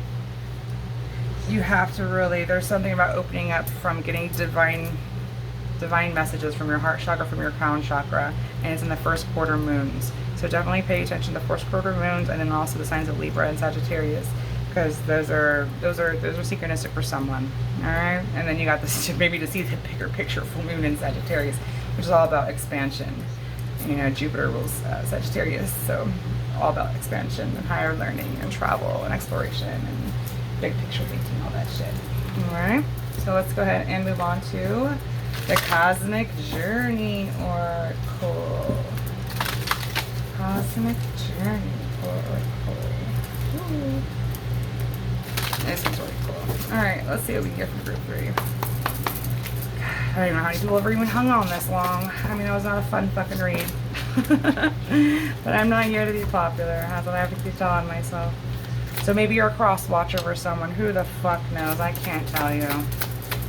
you have to really, there's something about opening up from getting divine messages from your heart chakra, from your crown chakra, and it's in the first quarter moons. So definitely pay attention to the first quarter moons, and then also the signs of Libra and Sagittarius, because those are synchronistic for someone. All right, and then you got this maybe to see the bigger picture, full moon in Sagittarius, which is all about expansion. You know, Jupiter rules Sagittarius, so all about expansion and higher learning and travel and exploration and big picture thinking, all that shit. All right, so let's go ahead and move on to the Cosmic Journey Oracle. Cosmic Journey Oracle. Ooh. This one's really cool. Alright, let's see what we can get from group 3. I don't even know how many people ever even hung on this long. I mean, it was not a fun fucking read. But I'm not here to be popular. That's what I have to keep telling myself. So maybe you're a cross watcher for someone. Who the fuck knows? I can't tell you.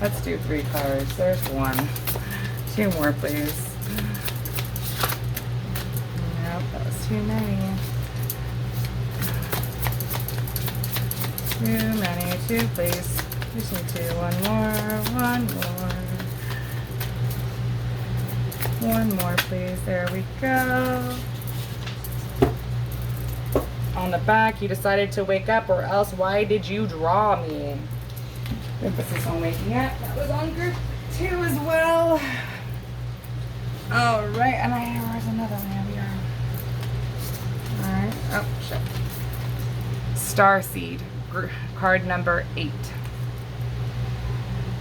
Let's do 3 cards. There's 1. 2 more, please. Nope, that was too many. Too many. 2, please. Just need 2. 1 more. 1 more. 1 more, please. There we go. On the back, you decided to wake up, or else why did you draw me? Emphasis on waking up. That was on group 2 as well. Alright, and where's another one here? Alright, oh shit. Starseed, card number 8.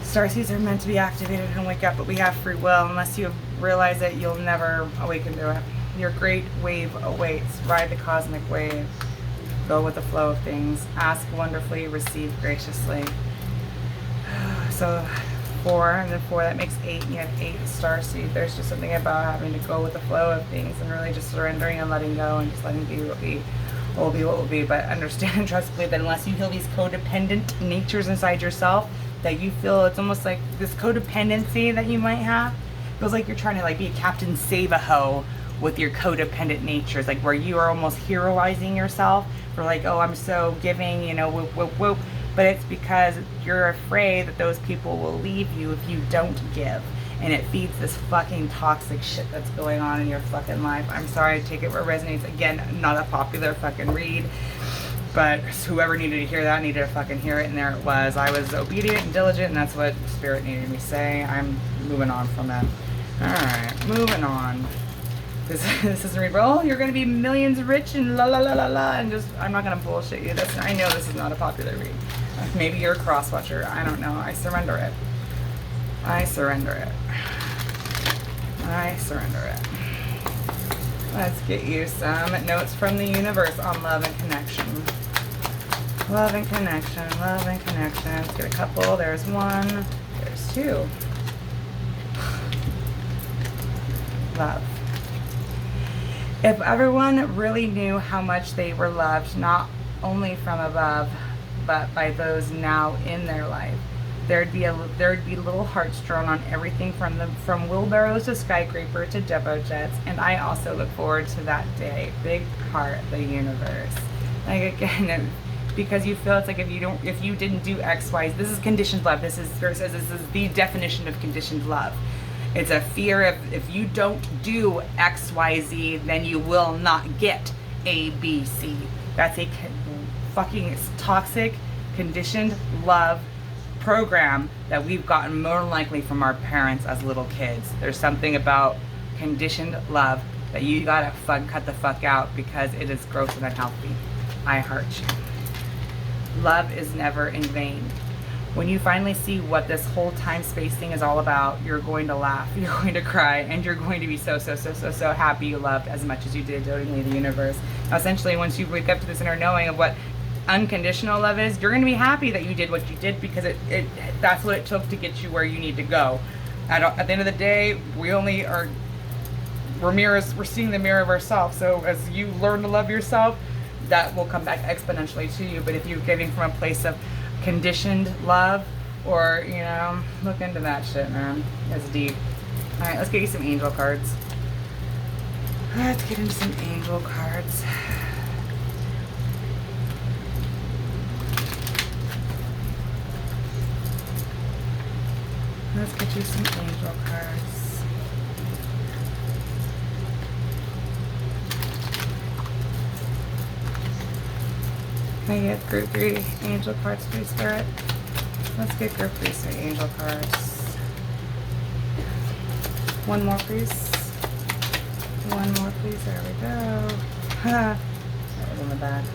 Starseeds are meant to be activated and wake up, but we have free will. Unless you realize it, you'll never awaken to it. Your great wave awaits. Ride the cosmic wave. Go with the flow of things. Ask wonderfully, receive graciously. So 4, and then 4, that makes 8, and you have 8 starseed. There's just something about having to go with the flow of things and really just surrendering and letting go and just letting be what will be what will be. But understand and trust, believe that unless you heal these codependent natures inside yourself, that you feel it's almost like this codependency that you might have. It feels like you're trying to like be a Captain Save-A-Ho with your codependent natures, like where you are almost heroizing yourself for like, oh, I'm so giving, you know, whoop, whoop, whoop. But it's because you're afraid that those people will leave you if you don't give. And it feeds this fucking toxic shit that's going on in your fucking life. I'm sorry, take it where it resonates. Again, not a popular fucking read. But whoever needed to hear that needed to fucking hear it, and there it was. I was obedient and diligent, and that's what Spirit needed me to say. I'm moving on from that. Alright, moving on. This isn't read, oh, you're gonna be millions rich and la la la la la, and just, I'm not gonna bullshit you. I know this is not a popular read. Maybe you're a cross watcher. I don't know. I surrender it. I surrender it. I surrender it. Let's get you some notes from the universe on love and connection. Love and connection. Love and connection. Let's get a couple. There's 1. There's 2. Love. If everyone really knew how much they were loved, not only from above, but by those now in their life. There'd be little hearts drawn on everything from wheelbarrows to skyscraper to depo jets, and I also look forward to that day. Big heart, the universe. Like, again, because you feel it's like if you didn't do X, Y, this is conditioned love. This is the definition of conditioned love. It's a fear of if you don't do X, Y, Z, then you will not get A, B, C. That's a fucking toxic, conditioned love program that we've gotten more than likely from our parents as little kids. There's something about conditioned love that you gotta cut the fuck out, because it is gross and unhealthy. I heart you. Love is never in vain. When you finally see what this whole time space thing is all about, you're going to laugh, you're going to cry, and you're going to be so happy you loved as much as you did dotingly the universe. Essentially, once you wake up to this inner knowing of what unconditional love is, you're going to be happy that you did what you did, because that's what it took to get you where you need to go. At the end of the day, we're mirrors, we're seeing the mirror of ourselves. So as you learn to love yourself, that will come back exponentially to you. But if you're giving from a place of conditioned love, or, you know, look into that shit, man. It's deep. All right, let's get you some angel cards. Let's get into some angel cards. Let's get you some angel cards. Can I get group 3 angel cards, please, Spirit? Let's get group 3 straight angel cards. One more, please. One more, please. There we go. That was in the bag.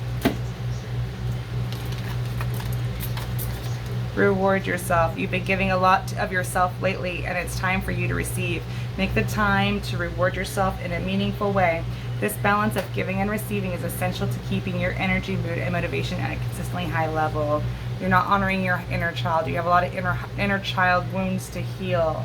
Reward yourself. You've been giving a lot of yourself lately, and it's time for you to receive. Make the time to reward yourself in a meaningful way. This balance of giving and receiving is essential to keeping your energy, mood, and motivation at a consistently high level. You're not honoring your inner child. You have a lot of inner child wounds to heal.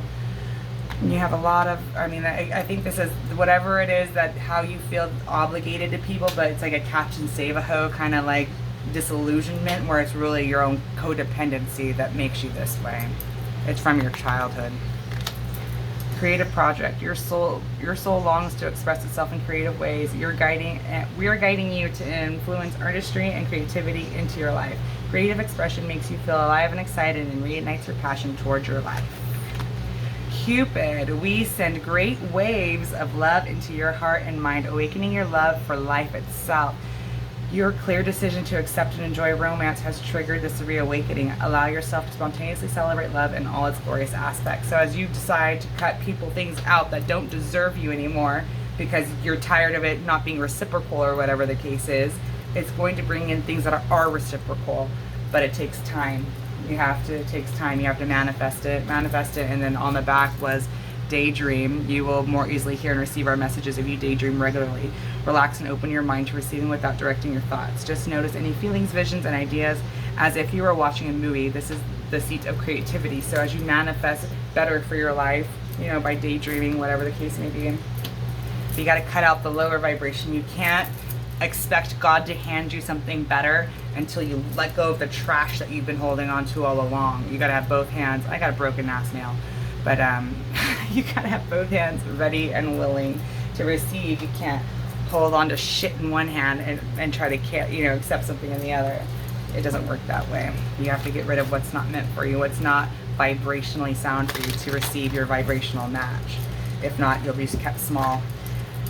You have a lot of, I think this is whatever it is, that how you feel obligated to people, but it's like a catch and save a hoe kind of like disillusionment, where it's really your own codependency that makes you this way. It's from your childhood. Creative project. Your soul longs to express itself in creative ways. We are guiding you to influence artistry and creativity into your life. Creative expression makes you feel alive and excited and reignites your passion towards your life. Cupid, we send great waves of love into your heart and mind, awakening your love for life itself. Your clear decision to accept and enjoy romance has triggered this reawakening. Allow yourself to spontaneously celebrate love in all its glorious aspects. So as you decide to cut things out that don't deserve you anymore, because you're tired of it not being reciprocal or whatever the case is, it's going to bring in things that are reciprocal, but it takes time. It takes time. You have to manifest it, and then on the back was daydream. You will more easily hear and receive our messages if you daydream regularly. Relax and open your mind to receiving without directing your thoughts. Just notice any feelings, visions, and ideas as if you were watching a movie. This is the seat of creativity. So as you manifest better for your life, by daydreaming, whatever the case may be, you got to cut out the lower vibration. You can't expect God to hand you something better until you let go of the trash that you've been holding on to all along. You got to have both hands. I got a broken ass nail. But you gotta have both hands ready and willing to receive. You can't hold on to shit in one hand and try to accept something in the other. It doesn't work that way. You have to get rid of what's not meant for you, what's not vibrationally sound for you, to receive your vibrational match. If not, you'll be kept small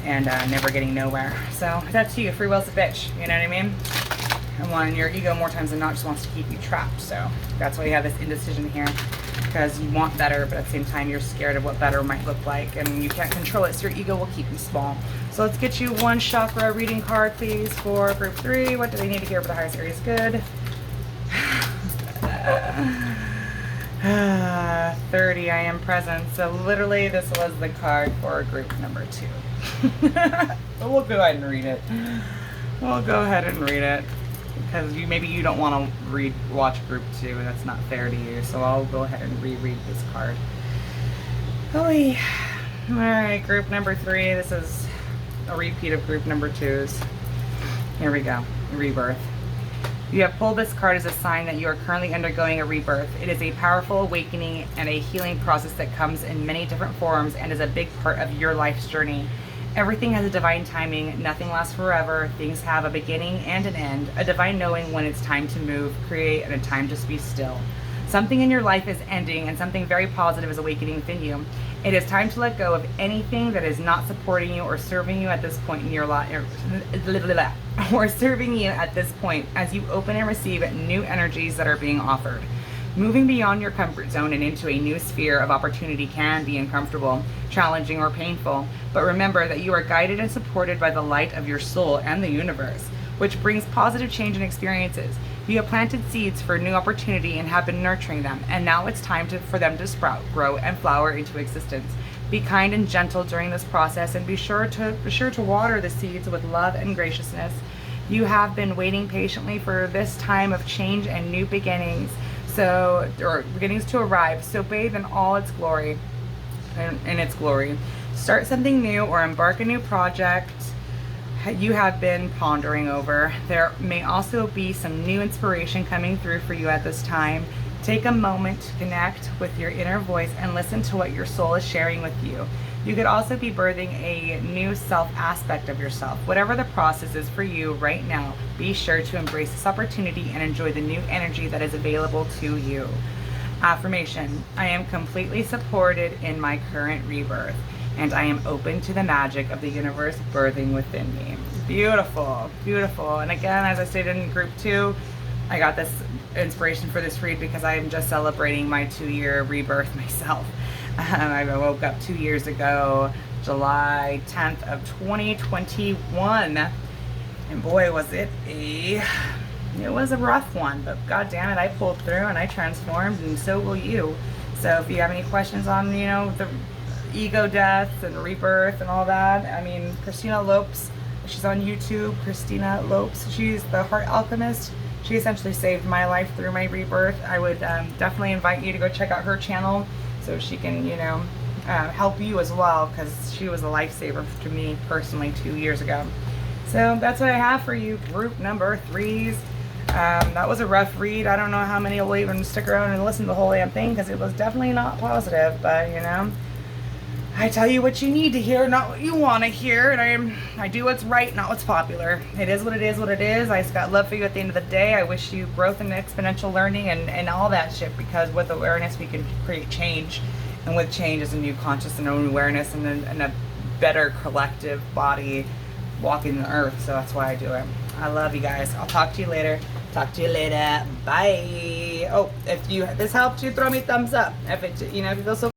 and never getting nowhere. So it's up to you. Free will's a bitch. You know what I mean? And your ego more times than not just wants to keep you trapped. So that's why you have this indecision here. Because you want better, but at the same time you're scared of what better might look like, and you can't control it, so your ego will keep you small. So let's get you one chakra reading card, please, for group 3. What do they need to hear for the highest area is good? 30, I am present. So literally this was the card for group number 2. So we'll go ahead and read it. Because maybe you don't want to watch group 2, and that's not fair to you. So I'll go ahead and reread this card. Holy. All right, group number 3. This is a repeat of group number 2's. Here we go. Rebirth. You have pulled this card as a sign that you are currently undergoing a rebirth. It is a powerful awakening and a healing process that comes in many different forms and is a big part of your life's journey. Everything has a divine timing. Nothing lasts forever. Things have a beginning and an end. A divine knowing when it's time to move, create, and a time to be still. Something in your life is ending and something very positive is awakening within you. It is time to let go of anything that is not supporting you or serving you at this point in your life, or serving you at this point as you open and receive new energies that are being offered. Moving beyond your comfort zone and into a new sphere of opportunity can be uncomfortable, challenging, or painful, but remember that you are guided and supported by the light of your soul and the universe, which brings positive change and experiences. You have planted seeds for new opportunity and have been nurturing them, and now it's time for them to sprout, grow, and flower into existence. Be kind and gentle during this process, and be sure to water the seeds with love and graciousness. You have been waiting patiently for this time of change and new beginnings, or beginnings to arrive. So bathe in all its glory, in its glory. Start something new or embark a new project you have been pondering over. There may also be some new inspiration coming through for you at this time. Take a moment to connect with your inner voice and listen to what your soul is sharing with you. You could also be birthing a new self aspect of yourself. Whatever the process is for you right now, be sure to embrace this opportunity and enjoy the new energy that is available to you. Affirmation: I am completely supported in my current rebirth, and I am open to the magic of the universe birthing within me. Beautiful, beautiful. And again, as I stated in group 2, I got this inspiration for this read because I am just celebrating my 2-year rebirth myself. I woke up 2 years ago, July 10th of 2021, and boy, was it was a rough one, but god damn it, I pulled through and I transformed, and so will you. So if you have any questions on, the ego death and rebirth and all that, I mean, Christina Lopes, she's on YouTube, Christina Lopes, she's the Heart Alchemist. She essentially saved my life through my rebirth. I would definitely invite you to go check out her channel so she can, help you as well, because she was a lifesaver to me personally 2 years ago. So that's what I have for you, group number 3s. That was a rough read. I don't know how many will even stick around and listen to the whole damn thing, because it was definitely not positive, but I tell you what you need to hear, not what you want to hear, and I do what's right, not what's popular. It is what it is, what it is. I just got love for you at the end of the day. I wish you growth and exponential learning and all that shit, because with awareness we can create change, and with change is a new conscious and own awareness and a better collective body walking the earth. So that's why I do it. I love you guys. I'll talk to you later. Talk to you later. Bye. Oh, if this helped you, throw me a thumbs up. If you feel so